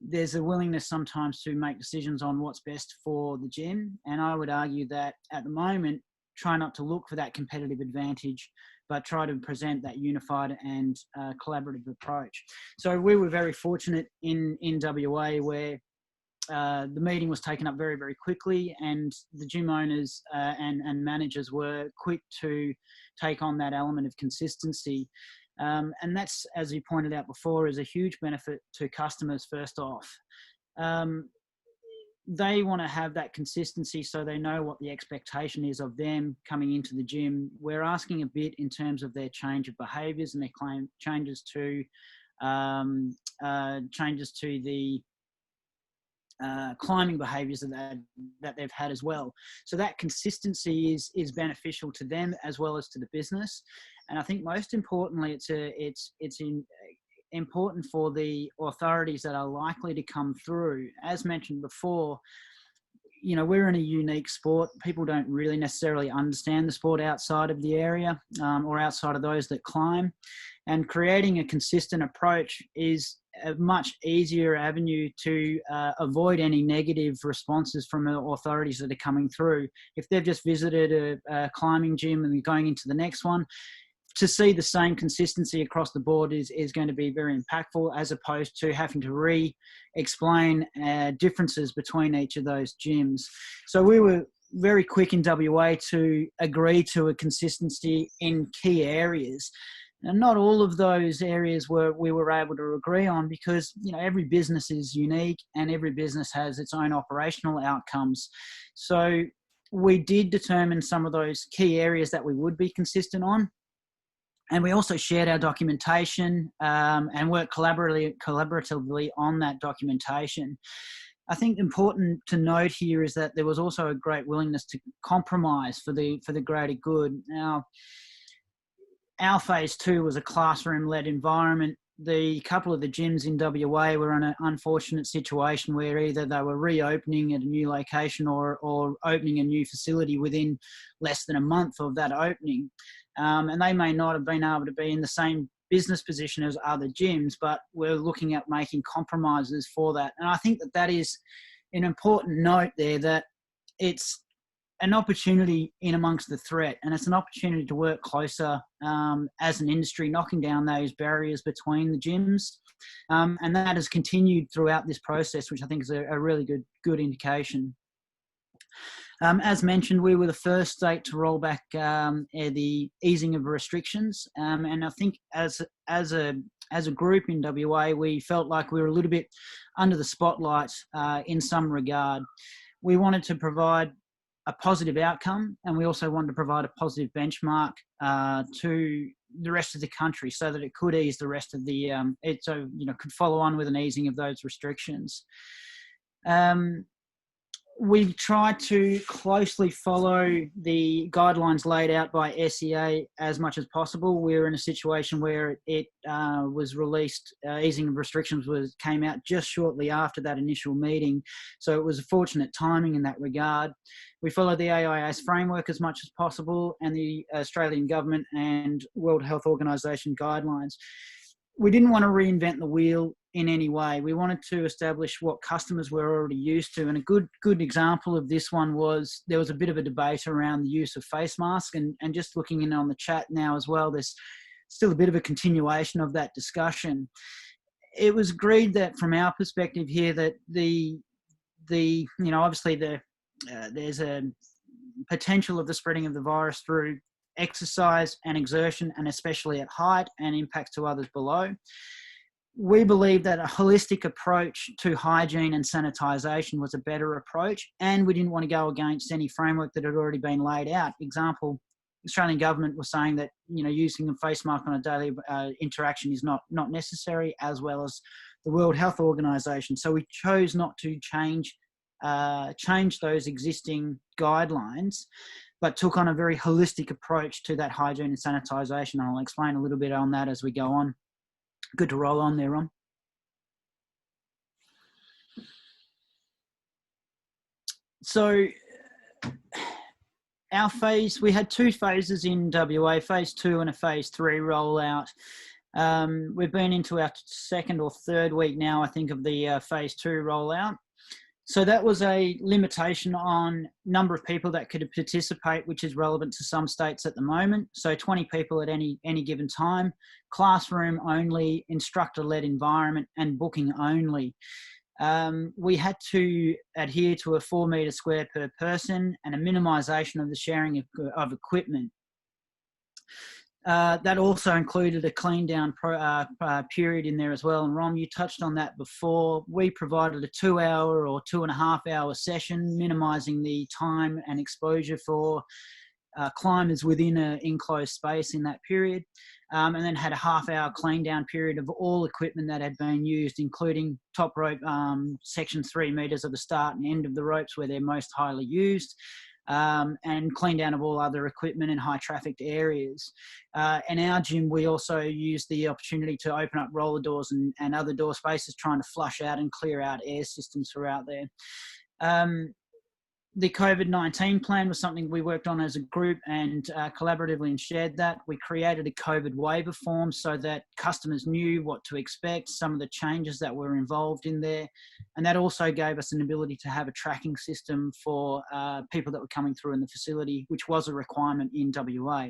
there's a willingness sometimes to make decisions on what's best for the gym. And I would argue that at the moment, try not to look for that competitive advantage, but try to present that unified and collaborative approach. So we were very fortunate in WA where the meeting was taken up very, very quickly, and the gym owners and managers were quick to take on that element of consistency. And that's, as you pointed out before, is a huge benefit to customers first off. They want to have that consistency so they know what the expectation is of them coming into the gym. We're asking a bit in terms of their change of behaviours and their changes to the climbing behaviours that they've had as well. So that consistency is beneficial to them as well as to the business. And I think most importantly, it's important for the authorities that are likely to come through. As mentioned before, you know, we're in a unique sport. People don't really necessarily understand the sport outside of the area or outside of those that climb. And creating a consistent approach is a much easier avenue to avoid any negative responses from authorities that are coming through. If they've just visited a climbing gym and they're going into the next one, to see the same consistency across the board is going to be very impactful, as opposed to having to re-explain differences between each of those gyms. So we were very quick in WA to agree to a consistency in key areas. And not all of those areas we were able to agree on, because every business is unique and every business has its own operational outcomes. So we did determine some of those key areas that we would be consistent on. And we also shared our documentation and worked collaboratively on that documentation. I think important to note here is that there was also a great willingness to compromise for the greater good. Now, our phase 2 was a classroom-led environment. The couple of the gyms in WA were in an unfortunate situation where either they were reopening at a new location or opening a new facility within less than a month of that opening. And they may not have been able to be in the same business position as other gyms, but we're looking at making compromises for that. And I think that is an important note there, that it's an opportunity in amongst the threat, and it's an opportunity to work closer as an industry, knocking down those barriers between the gyms. And that has continued throughout this process, which I think is a really good indication. As mentioned, we were the first state to roll back the easing of restrictions, and I think as a group in WA, we felt like we were a little bit under the spotlight in some regard. We wanted to provide a positive outcome, and we also wanted to provide a positive benchmark to the rest of the country, so that it could ease the rest of the could follow on with an easing of those restrictions. We tried to closely follow the guidelines laid out by SCA as much as possible. We were in a situation where it was released, easing of restrictions came out just shortly after that initial meeting. So it was a fortunate timing in that regard. We followed the AIS framework as much as possible, and the Australian government and World Health Organization guidelines. We didn't want to reinvent the wheel in any way. We wanted to establish what customers were already used to. And a good example of this one was, there was a bit of a debate around the use of face masks, and just looking in on the chat now as well, there's still a bit of a continuation of that discussion. It was agreed that from our perspective here, that obviously there's a potential of the spreading of the virus through exercise and exertion, and especially at height, and impacts to others below. We believe that a holistic approach to hygiene and sanitisation was a better approach, and we didn't want to go against any framework that had already been laid out. Example, the Australian government was saying that using a face mask on a daily interaction is not necessary, as well as the World Health Organization. So we chose not to change those existing guidelines, but took on a very holistic approach to that hygiene and sanitisation. I'll explain a little bit on that as we go on. Good to roll on there, Ron. So we had 2 phases in WA, phase 2 and a phase 3 rollout. We've been into our 2nd or 3rd week now, I think, of the phase 2 rollout. So that was a limitation on number of people that could participate, which is relevant to some states at the moment. So 20 people at any given time, classroom only, instructor-led environment, and booking only. We had to adhere to a 4 metre square per person and a minimisation of the sharing of equipment. That also included a clean down period in there as well. And Rom, you touched on that before. We provided a 2-hour or 2.5-hour session, minimising the time and exposure for climbers within an enclosed space in that period. And then had a half-hour clean down period of all equipment that had been used, including top rope section 3 metres of the start and end of the ropes where they're most highly used. And clean down of all other equipment in high trafficked areas. In our gym, we also used the opportunity to open up roller doors and other door spaces, trying to flush out and clear out air systems throughout there. The COVID-19 plan was something we worked on as a group and collaboratively and shared that. We created a COVID waiver form so that customers knew what to expect, some of the changes that were involved in there. And that also gave us an ability to have a tracking system for people that were coming through in the facility, which was a requirement in WA.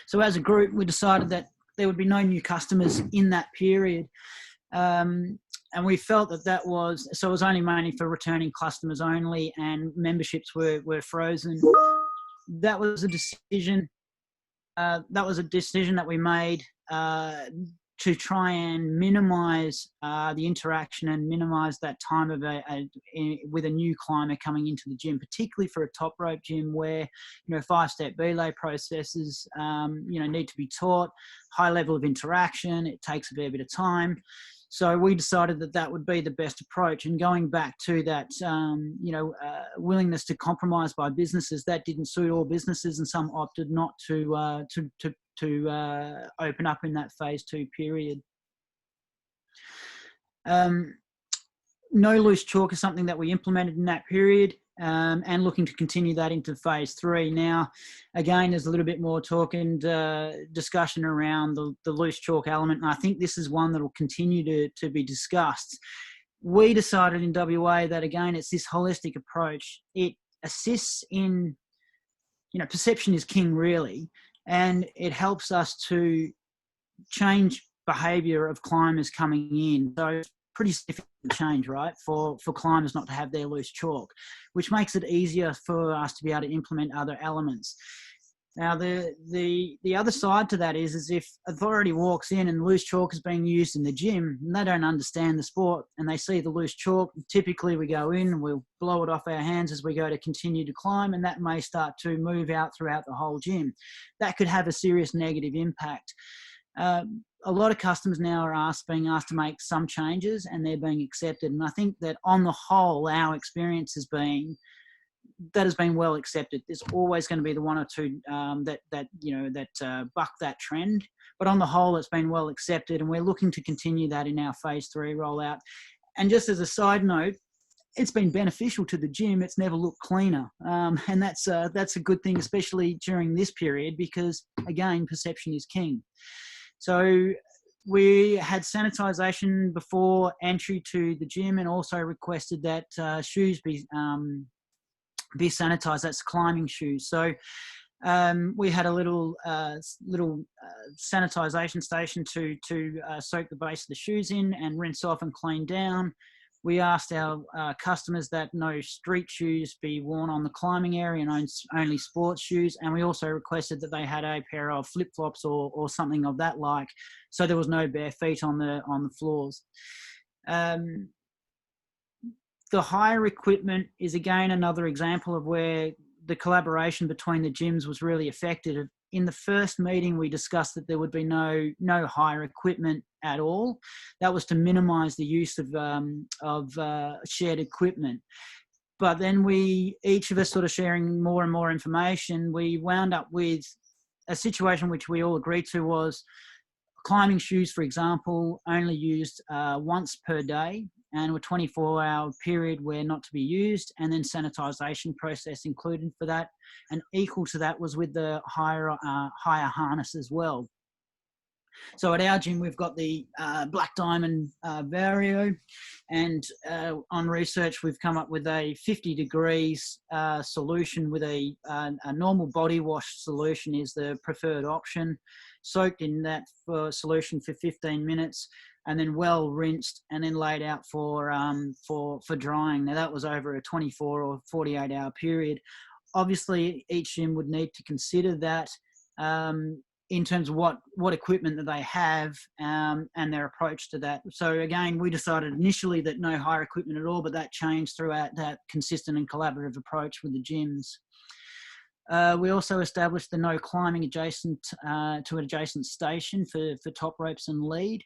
So as a group, we decided that there would be no new customers in that period. we felt that was, so it was only mainly for returning customers only, and memberships were frozen. That was a decision. That we made to try and minimise the interaction and minimise that time of with a new climber coming into the gym, particularly for a top rope gym where 5-step belay processes need to be taught, high level of interaction. It takes a fair bit of time. So we decided that would be the best approach. And going back to that, willingness to compromise by businesses, that didn't suit all businesses, and some opted not to open up in that phase 2 period. No loose chalk is something that we implemented in that period, and looking to continue that into phase 3. Now, again, there's a little bit more talk and discussion around the loose chalk element, and I think this is one that will continue to be discussed. We decided in WA that, again, it's this holistic approach. It assists in, perception is king, really, and it helps us to change behaviour of climbers coming in. So pretty significant change, right, for climbers not to have their loose chalk, which makes it easier for us to be able to implement other elements. Now, the other side to that is if authority walks in and loose chalk is being used in the gym and they don't understand the sport and they see the loose chalk, typically we go in and we'll blow it off our hands as we go to continue to climb, and that may start to move out throughout the whole gym. That could have a serious negative impact. A lot of customers now are being asked to make some changes, and they're being accepted. And I think that on the whole, our experience has been well accepted. There's always going to be the one or two that buck that trend, but on the whole, it's been well accepted, and we're looking to continue that in our phase 3 rollout. And just as a side note, it's been beneficial to the gym. It's never looked cleaner, and that's a good thing, especially during this period, because again, perception is king. So we had sanitisation before entry to the gym, and also requested that shoes be sanitised. That's climbing shoes. So we had a little sanitisation station to soak the base of the shoes in and rinse off and clean down. We asked our customers that no street shoes be worn on the climbing area and only sports shoes. And we also requested that they had a pair of flip-flops or something of that like, so there was no bare feet on the floors. The hire equipment is again another example of where the collaboration between the gyms was really effective. In the first meeting, we discussed that there would be no hire equipment at all. That was to minimise the use of shared equipment. But then each of us sort of sharing more and more information, we wound up with a situation which we all agreed to was climbing shoes, for example, only used once per day, and a 24-hour period where not to be used, and then sanitisation process included for that. And equal to that was with the hire harness as well. So at our gym, we've got the Black Diamond Vario, and on research, we've come up with a 50 degrees solution with a normal body wash solution is the preferred option. Soaked in that solution for 15 minutes, and then well rinsed, and then laid out for drying. Now that was over a 24 or 48 hour period. Obviously, each gym would need to consider that in terms of what equipment that they have and their approach to that. So again, we decided initially that no hire equipment at all, but that changed throughout that consistent and collaborative approach with the gyms. We also established the no climbing adjacent to an adjacent station for top ropes and lead.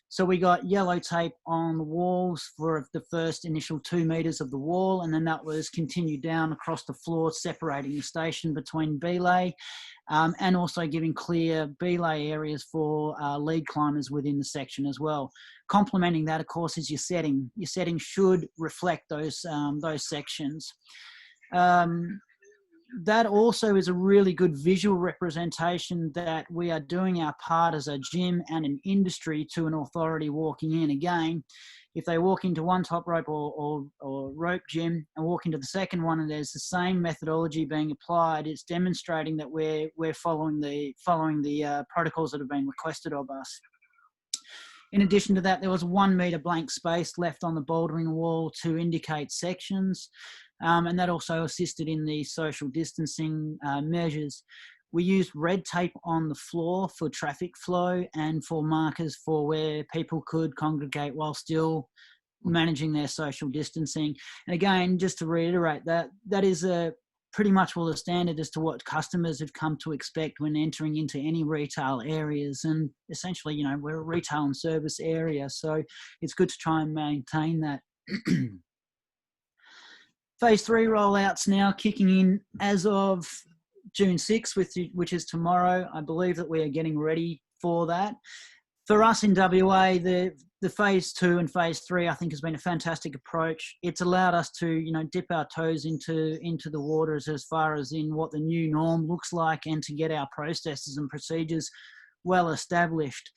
So we got yellow tape on the walls for the first initial 2 meters of the wall, and then that was continued down across the floor, separating the station between belay, and also giving clear belay areas for lead climbers within the section as well. Complementing that, of course, is your setting. Your setting should reflect those sections. That also is a really good visual representation that we are doing our part as a gym and an industry to an authority walking in. Again, if they walk into one top rope or rope gym and walk into the second one and there's the same methodology being applied, it's demonstrating that we're following the protocols that have been requested of us. In addition to that, there was 1 metre blank space left on the bouldering wall to indicate sections, and that also assisted in the social distancing measures. We used red tape on the floor for traffic flow and for markers for where people could congregate while still managing their social distancing. And again, just to reiterate, that is pretty much all the standard as to what customers have come to expect when entering into any retail areas. And essentially, you know, we're a retail and service area, so it's good to try and maintain that. Phase 3 rollouts now kicking in as of June 6th, which is tomorrow. I believe that we are getting ready for that. For us in WA, the phase 2 and phase 3, I think, has been a fantastic approach. It's allowed us to, you know, dip our toes into the waters as far as in what the new norm looks like, and to get our processes and procedures well established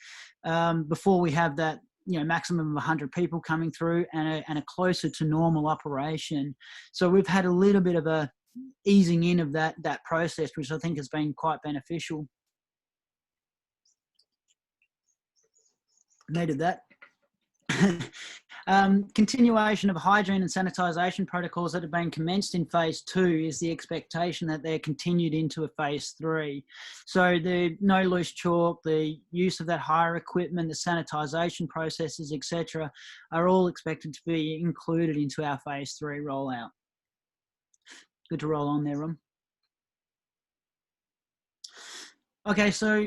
before we have that, you know, maximum of 100 people coming through and a closer to normal operation. So we've had a little bit of a easing in of that process, which I think has been quite beneficial. Needed that. Continuation of hygiene and sanitisation protocols that have been commenced in phase 2 is the expectation that they're continued into a phase 3. So the no loose chalk, the use of that hire equipment, the sanitisation processes, etc., are all expected to be included into our phase 3 rollout. Good to roll on there, Ron. Okay, so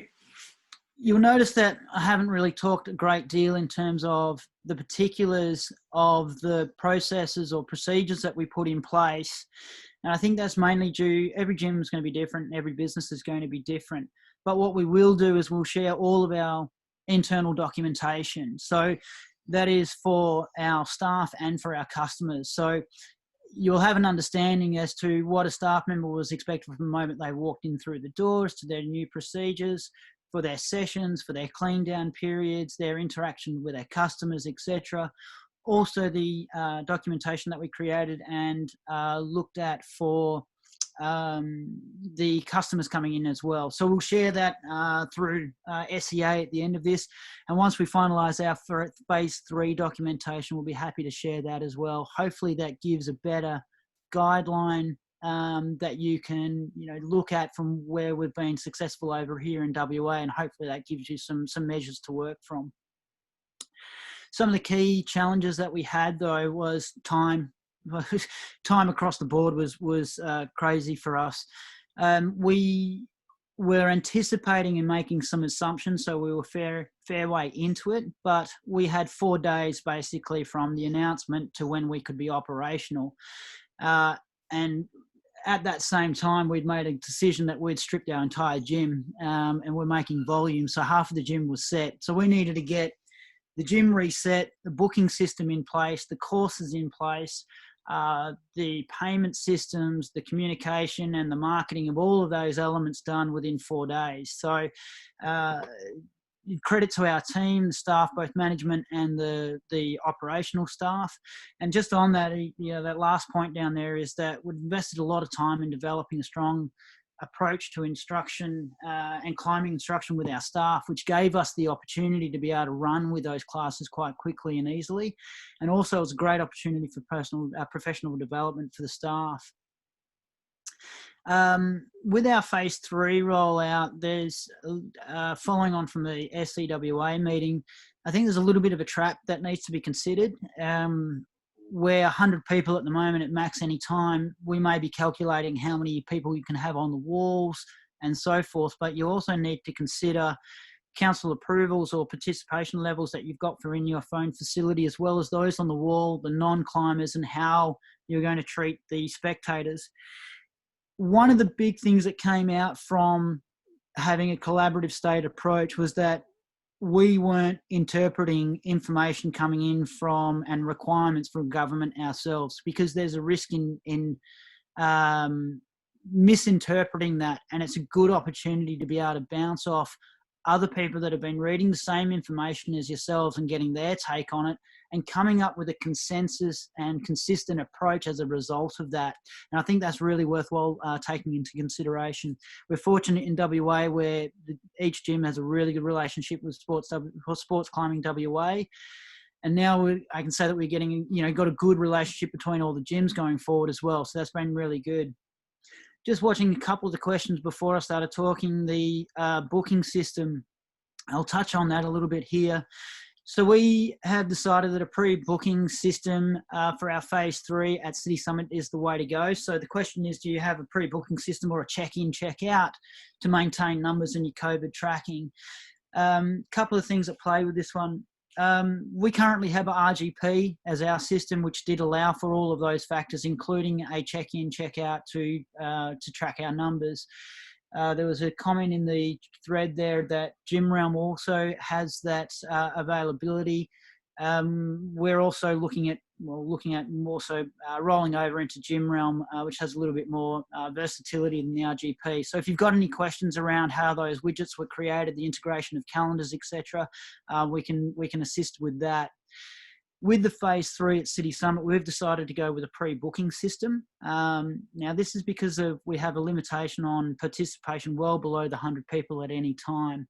you'll notice that I haven't really talked a great deal in terms of the particulars of the processes or procedures that we put in place. And I think that's mainly due, every gym is going to be different and every business is going to be different. But what we will do is we'll share all of our internal documentation. So that is for our staff and for our customers. So you'll have an understanding as to what a staff member was expected from the moment they walked in through the doors to their new procedures, for their sessions, for their clean down periods, their interaction with their customers, etc. Also the documentation that we created and looked at for the customers coming in as well. So we'll share that through SCA at the end of this. And once we finalise our phase 3 documentation, we'll be happy to share that as well. Hopefully that gives a better guideline that you can, you know, look at from where we've been successful over here in WA, and hopefully that gives you some measures to work from. Some of the key challenges that we had though was time. Time across the board was crazy for us. We were anticipating and making some assumptions, so we were fair way into it, but we had 4 days basically from the announcement to when we could be operational. And at that same time, we'd made a decision that we'd stripped our entire gym and we're making volume. So half of the gym was set. So we needed to get the gym reset, the booking system in place, the courses in place, the payment systems, the communication and the marketing of all of those elements done within 4 days. So credit to our team, the staff, both management and the operational staff. And just on that, you know, that last point down there is that we've invested a lot of time in developing a strong approach to instruction and climbing instruction with our staff, which gave us the opportunity to be able to run with those classes quite quickly and easily. And also it's a great opportunity for professional development for the staff. With our phase 3 rollout, there's following on from the SCWA meeting, I think there's a little bit of a trap that needs to be considered. Where 100 people at the moment at max any time, we may be calculating how many people you can have on the walls and so forth, but you also need to consider council approvals or participation levels that you've got for in your phone facility, as well as those on the wall, the non-climbers, and how you're going to treat the spectators. One of the big things that came out from having a collaborative state approach was that we weren't interpreting information coming in from and requirements from government ourselves, because there's a risk in misinterpreting that, and it's a good opportunity to be able to bounce off other people that have been reading the same information as yourselves and getting their take on it, and coming up with a consensus and consistent approach as a result of that. And I think that's really worthwhile taking into consideration. We're fortunate in WA where each gym has a really good relationship with Sports Climbing WA. And now I can say that we're getting, got a good relationship between all the gyms going forward as well. So that's been really good. Just watching a couple of the questions before I started talking, the booking system, I'll touch on that a little bit here. So we have decided that a pre-booking system for our phase 3 at City Summit is the way to go. So the question is, do you have a pre-booking system or a check-in, check-out to maintain numbers in your COVID tracking? Couple of things at play with this one. We currently have a RGP as our system, which did allow for all of those factors, including a check-in, check-out to track our numbers. There was a comment in the thread there that Gym Realm also has that availability. We're also looking at rolling over into Gym Realm, which has a little bit more versatility than the RGP. So if you've got any questions around how those widgets were created, the integration of calendars, etc., we can assist with that. With the phase 3 at City Summit, we've decided to go with a pre-booking system. Now, this is because we have a limitation on participation well below the 100 people at any time.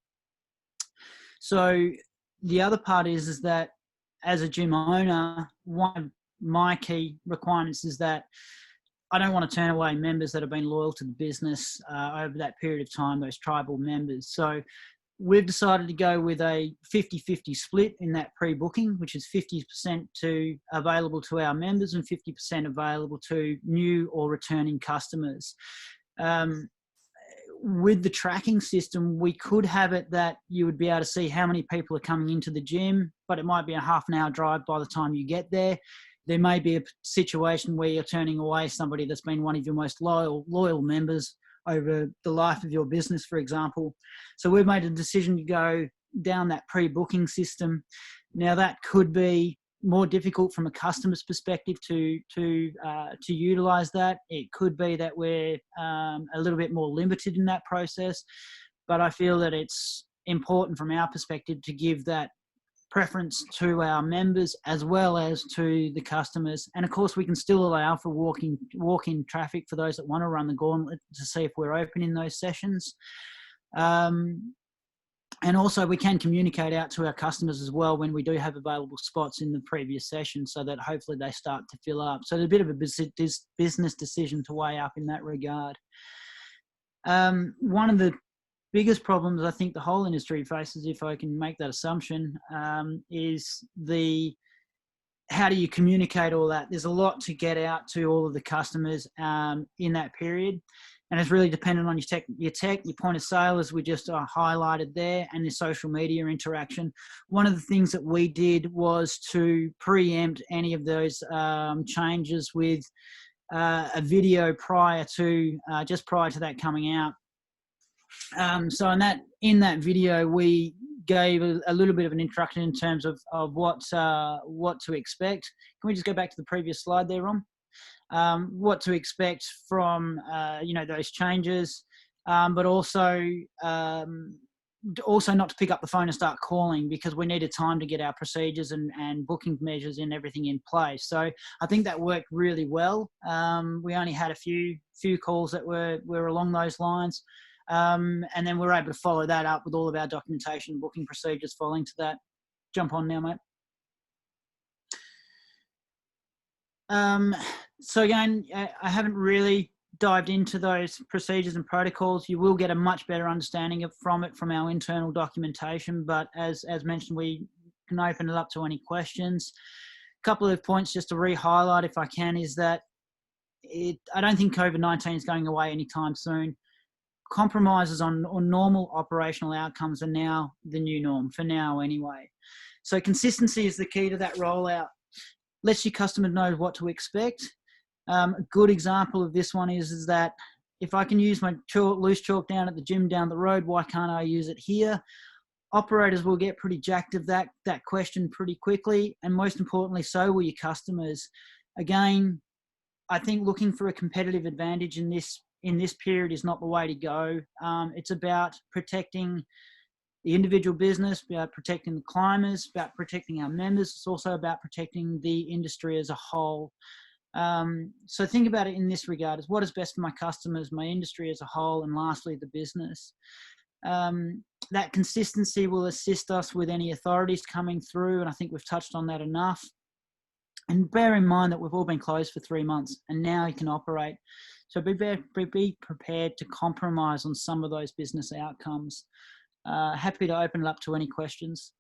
So the other part is that as a gym owner, one of my key requirements is that I don't want to turn away members that have been loyal to the business over that period of time, those tribal members. So we've decided to go with a 50-50 split in that pre-booking, which is 50% available to our members and 50% available to new or returning customers. With the tracking system, we could have it that you would be able to see how many people are coming into the gym, but it might be a half an hour drive by the time you get there. There may be a situation where you're turning away somebody that's been one of your most loyal members over the life of your business, for example. So we've made a decision to go down that pre-booking system. Now that could be more difficult from a customer's perspective to utilize that. It could be that we're a little bit more limited in that process, but I feel that it's important from our perspective to give that preference to our members as well as to the customers. And of course, we can still allow for walk-in traffic for those that want to run the gauntlet to see if we're open in those sessions. And also we can communicate out to our customers as well when we do have available spots in the previous session so that hopefully they start to fill up. So there's a bit of a business decision to weigh up in that regard. One of the biggest problems I think the whole industry faces, if I can make that assumption, is how do you communicate all that? There's a lot to get out to all of the customers in that period. And it's really dependent on your point of sale, as we just highlighted there, and your social media interaction. One of the things that we did was to preempt any of those changes with a video just prior to that coming out. So in that video, we gave a little bit of an introduction in terms of what to expect. Can we just go back to the previous slide there, Ron? What to expect from those changes, but also not to pick up the phone and start calling, because we needed time to get our procedures and booking measures and everything in place. So I think that worked really well. We only had a few calls that were along those lines. And then we're able to follow that up with all of our documentation and booking procedures following to that. Jump on now, mate. So again, I haven't really dived into those procedures and protocols. You will get a much better understanding from our internal documentation, but as mentioned, we can open it up to any questions. A couple of points just to re-highlight, if I can, is that I don't think COVID-19 is going away anytime soon. Compromises on normal operational outcomes are now the new norm, for now anyway. So consistency is the key to that rollout. Lets your customer know what to expect. A good example of this one is that if I can use my loose chalk down at the gym down the road, why can't I use it here? Operators will get pretty jacked of that question pretty quickly, and most importantly, so will your customers. Again, I think looking for a competitive advantage in this period is not the way to go. It's about protecting the individual business, about protecting the climbers, about protecting our members. It's also about protecting the industry as a whole. So think about it in this regard: is what is best for my customers, my industry as a whole, and lastly, the business. That consistency will assist us with any authorities coming through, and I think we've touched on that enough. And bear in mind that we've all been closed for 3 months, and now you can operate. So be prepared to compromise on some of those business outcomes. Happy to open it up to any questions.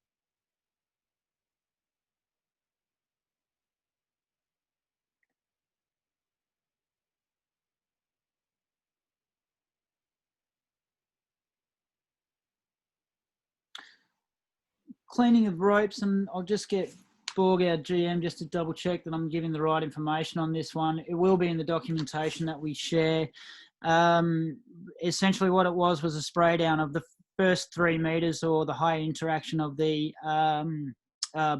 Cleaning of ropes, and I'll just get Borg, our GM, just to double check that I'm giving the right information on this one. It will be in the documentation that we share. Essentially what it was a spray down of the first 3 meters, or the high interaction of the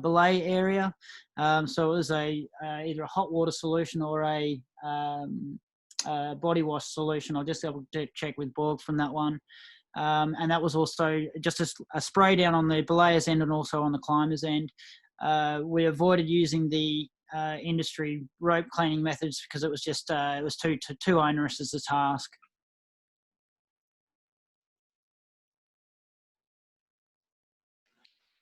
belay area. So it was either a hot water solution or a body wash solution. I'll just double check with Borg from that one. And that was also just a spray down on the belayer's end and also on the climber's end. We avoided using the industry rope cleaning methods because it was just it was too onerous as a task.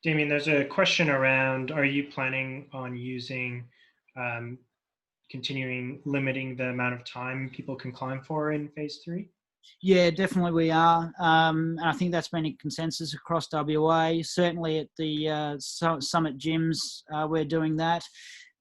Damien, there's a question around, are you planning on using, continuing limiting the amount of time people can climb for in phase 3? Yeah, definitely we are. And I think that's been a consensus across WA. Certainly at the Summit gyms, we're doing that.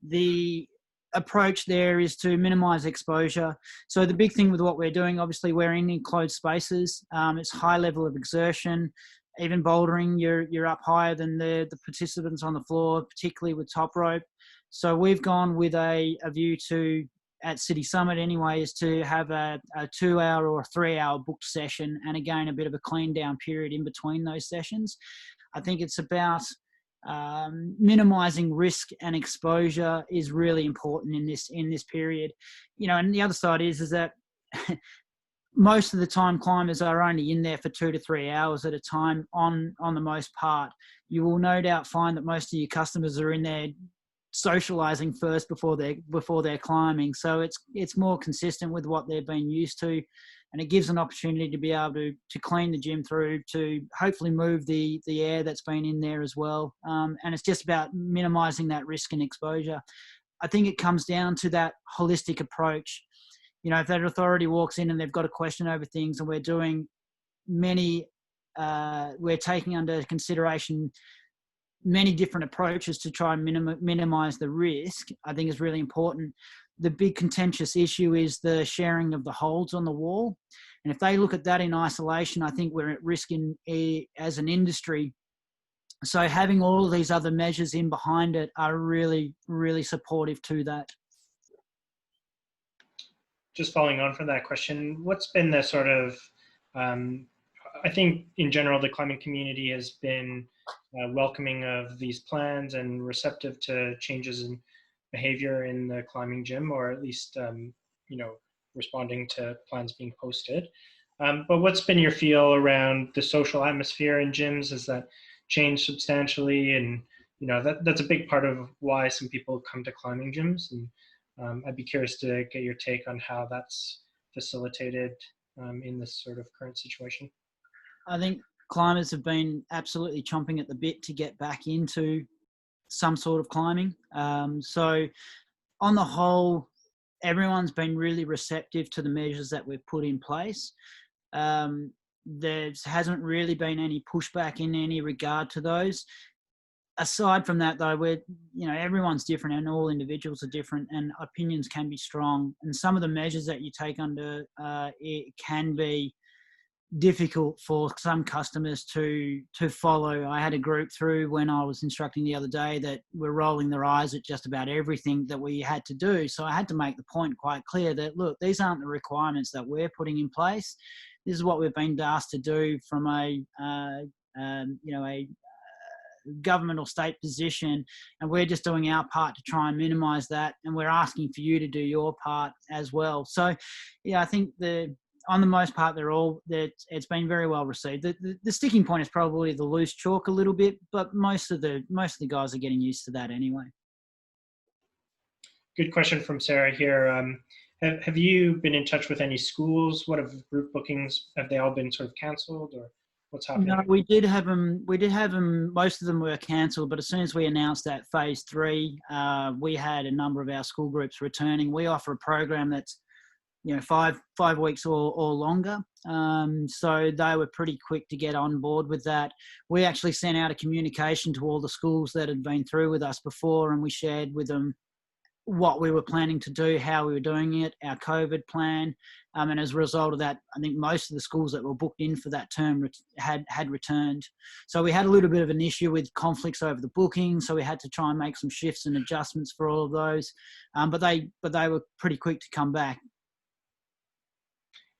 The approach there is to minimise exposure. So the big thing with what we're doing, obviously we're in enclosed spaces. It's high level of exertion. Even bouldering, you're up higher than the participants on the floor, particularly with top rope. So we've gone with a view to, at City Summit anyway, is to have a 2-hour or a 3-hour booked session, and again a bit of a clean down period in between those sessions. I think it's about minimising risk and exposure is really important in this period. You know, and the other side is that most of the time climbers are only in there for 2 to 3 hours at a time on the most part. You will no doubt find that most of your customers are in there socializing first before they're climbing. So it's more consistent with what they've been used to, and it gives an opportunity to be able to clean the gym through, to hopefully move the air that's been in there as well. And it's just about minimizing that risk and exposure. I think it comes down to that holistic approach. You know, if that authority walks in and they've got a question over things, and we're doing we're taking under consideration many different approaches to try and minimize the risk, I think is really important. The big contentious issue is the sharing of the holds on the wall. And if they look at that in isolation, I think we're at risk as an industry. So having all of these other measures in behind it are really, really supportive to that. Just following on from that question, what's been the sort of, I think in general, the climbing community has been welcoming of these plans and receptive to changes in behavior in the climbing gym, or at least, you know, responding to plans being posted. But what's been your feel around the social atmosphere in gyms? Has that changed substantially? And, you know, that's a big part of why some people come to climbing gyms. And I'd be curious to get your take on how that's facilitated in this sort of current situation. I think climbers have been absolutely chomping at the bit to get back into some sort of climbing. So on the whole, everyone's been really receptive to the measures that we've put in place. There hasn't really been any pushback in any regard to those. Aside from that, though, everyone's different and all individuals are different, and opinions can be strong. And some of the measures that you take under it can be difficult for some customers to follow. I had a group through when I was instructing the other day that were rolling their eyes at just about everything that we had to do. So I had to make the point quite clear that, look, these aren't the requirements that we're putting in place. This is what we've been asked to do from a government or state position, and we're just doing our part to try and minimize that, and we're asking for you to do your part as well. So yeah, I think on the most part, it's been very well received. The sticking point is probably the loose chalk a little bit, but most of the guys are getting used to that anyway. Good question from Sarah here. Have you been in touch with any schools? What have group bookings? Have they all been sort of cancelled, or what's happening? No, we did have them. Most of them were cancelled, but as soon as we announced that phase 3, we had a number of our school groups returning. We offer a program that's 5 weeks or longer. So they were pretty quick to get on board with that. We actually sent out a communication to all the schools that had been through with us before, and we shared with them what we were planning to do, how we were doing it, our COVID plan. And as a result of that, I think most of the schools that were booked in for that term had returned. So we had a little bit of an issue with conflicts over the booking. So we had to try and make some shifts and adjustments for all of those. But they were pretty quick to come back.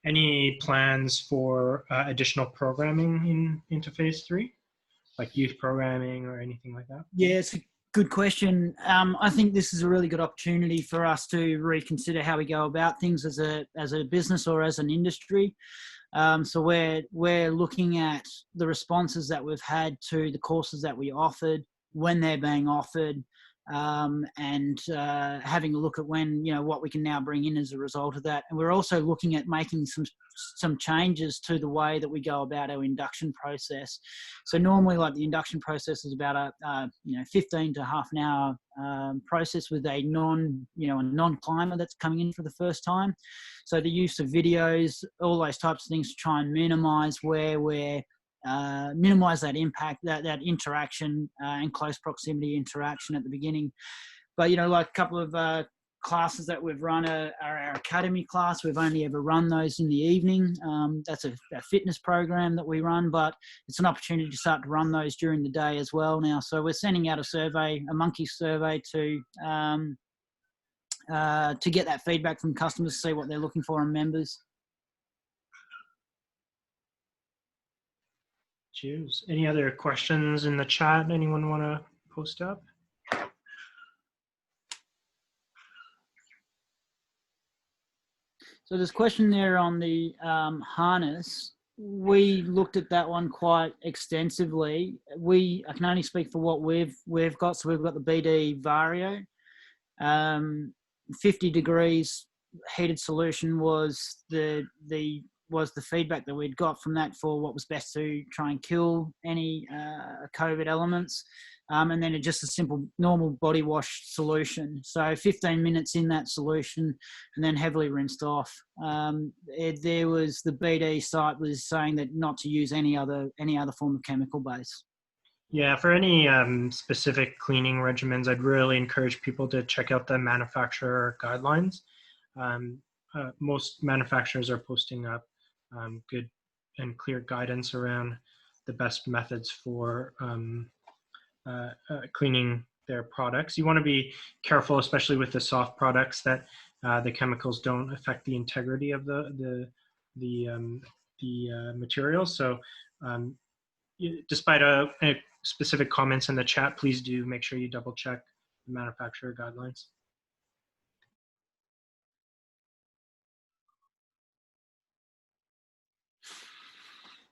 Any plans for additional programming into phase 3, like youth programming or anything like that? Yeah, it's a good question. I think this is a really good opportunity for us to reconsider how we go about things as a business or as an industry. So we're looking at the responses that we've had to the courses that we offered, when they're being offered, and having a look at what we can now bring in as a result of that. And we're also looking at making some changes to the way that we go about our induction process. So normally, like, the induction process is about a 15 to half an hour process with a non-climber that's coming in for the first time. So the use of videos, all those types of things to try and minimise where we're minimise that impact, that interaction and close proximity interaction at the beginning. But like a couple of classes that we've run are our academy class. We've only ever run those in the evening. That's a fitness program that we run, but it's an opportunity to start to run those during the day as well now. So we're sending out a monkey survey to get that feedback from customers, see what they're looking for in members. Cheers. Any other questions in the chat? Anyone want to post up? So there's a question there on the harness. We looked at that one quite extensively. I can only speak for what we've got. So we've got the BD Vario. 50 degrees heated solution was the feedback that we'd got from that for what was best to try and kill any COVID elements. And then just a simple normal body wash solution. So 15 minutes in that solution and then heavily rinsed off. There was the BD site was saying that not to use any other form of chemical base. Yeah, for any specific cleaning regimens, I'd really encourage people to check out the manufacturer guidelines. Most manufacturers are posting up good and clear guidance around the best methods for cleaning their products. You want to be careful, especially with the soft products, that the chemicals don't affect the integrity of the materials. So despite a specific comments in the chat, please do make sure you double check the manufacturer guidelines.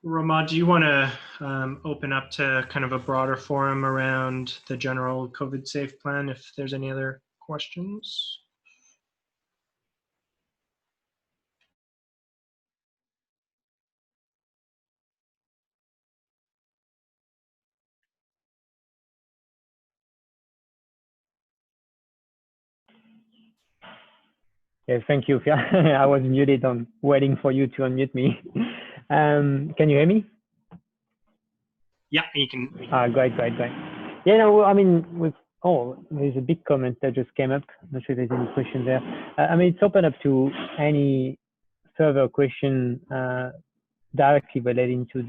Rama, do you want to open up to kind of a broader forum around the general COVID safe plan if there's any other questions? Yes, thank you. I was muted on waiting for you to unmute me. Can you hear me? Yeah, you can. Great. Yeah, no, I mean, there's a big comment that just came up. I'm not sure if there's any question there. I mean, it's open up to any further question directly relating to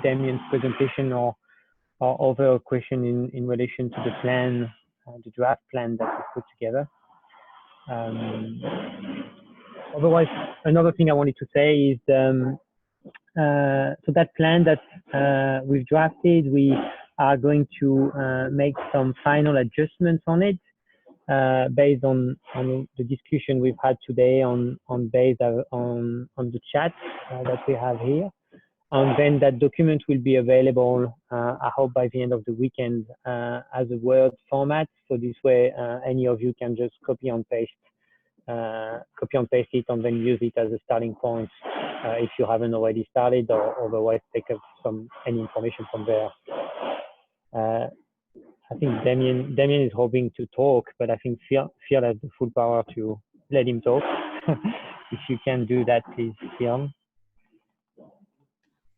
Damien's presentation or other question in relation to the plan, the draft plan that we put together. Otherwise, another thing I wanted to say is so that plan that we've drafted, we are going to make some final adjustments on it based on the discussion we've had today on the chat that we have here. And then that document will be available, I hope by the end of the weekend, as a Word format. So this way, any of you can just copy and paste it and then use it as a starting point if you haven't already started, or otherwise take up any information from there. I think Damien is hoping to talk, but I think Phil has the full power to let him talk. If you can do that, please, Phil.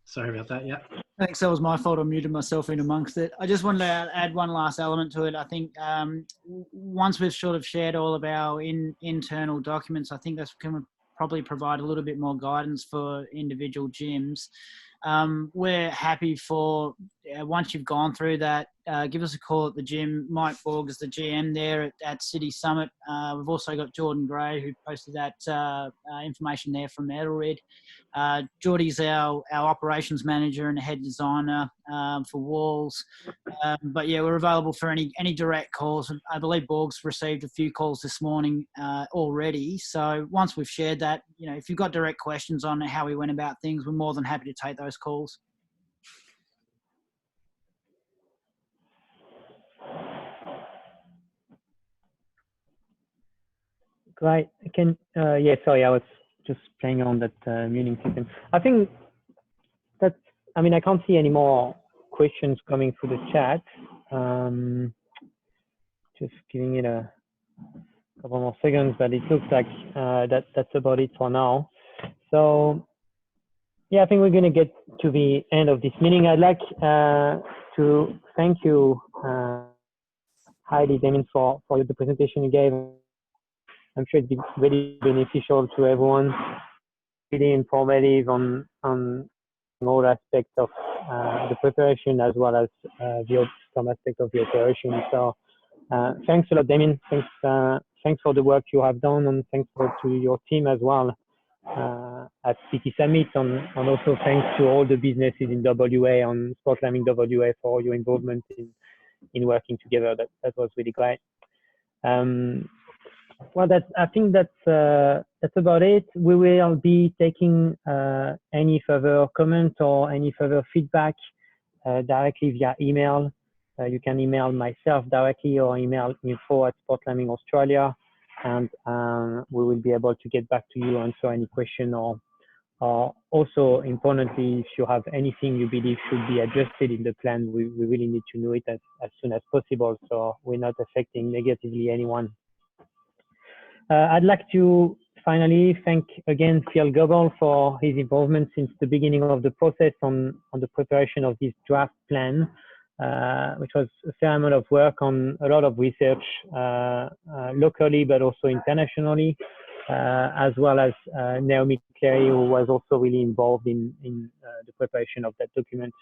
Sorry about that. Yeah. Thanks. That was my fault. I muted myself in amongst it. I just wanted to add one last element to it. I think once we've sort of shared all of our internal documents, I think that's going to probably provide a little bit more guidance for individual gyms. We're happy for, once you've gone through that, give us a call at the gym. Mike Borg is the GM there at City Summit. We've also got Jordan Gray, who posted that information there from Edelred. Geordie's our operations manager and head designer for walls. But yeah, we're available for any direct calls. I believe Borg's received a few calls this morning already. So once we've shared that, if you've got direct questions on how we went about things, we're more than happy to take those calls. Great. Yeah, sorry, I was just playing on that muting system. I think that's, I can't see any more questions coming through the chat. Just giving it a couple more seconds, but it looks like that's about it for now. So yeah, I think we're going to get to the end of this meeting. I'd like to thank you, Heidi, Damien, for the presentation you gave. I'm sure it's been really beneficial to everyone, really informative on all aspects of the preparation as well as some aspects of the operation. So thanks a lot, Damien. Thanks for the work you have done, and thanks to your team as well at City Summit, and also thanks to all the businesses in WA, on Sport Climbing WA, for your involvement in working together. That was really great. Well, I think that's about it. We will be taking any further comments or any further feedback directly via email. You can email myself directly or email info@Sport Climbing Australia, and we will be able to get back to you, answer any question, or also importantly, if you have anything you believe should be adjusted in the plan, we really need to know it as soon as possible, so we're not affecting negatively anyone. I'd like to finally thank again Phil Goebel for his involvement since the beginning of the process on the preparation of this draft plan, which was a fair amount of work on a lot of research locally but also internationally, as well as Naomi Clary, who was also really involved in the preparation of that document.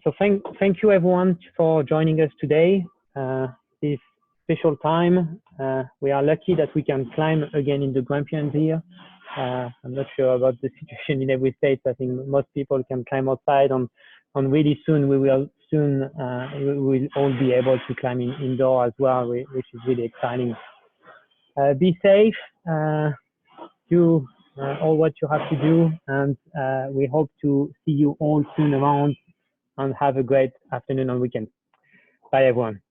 So thank you everyone for joining us today. This special time. We are lucky that we can climb again in the Grampians here. I'm not sure about the situation in every state. I think most people can climb outside, and really soon we will all be able to climb indoor as well, which is really exciting. Be safe, do all what you have to do, and we hope to see you all soon around, and have a great afternoon and weekend. Bye everyone.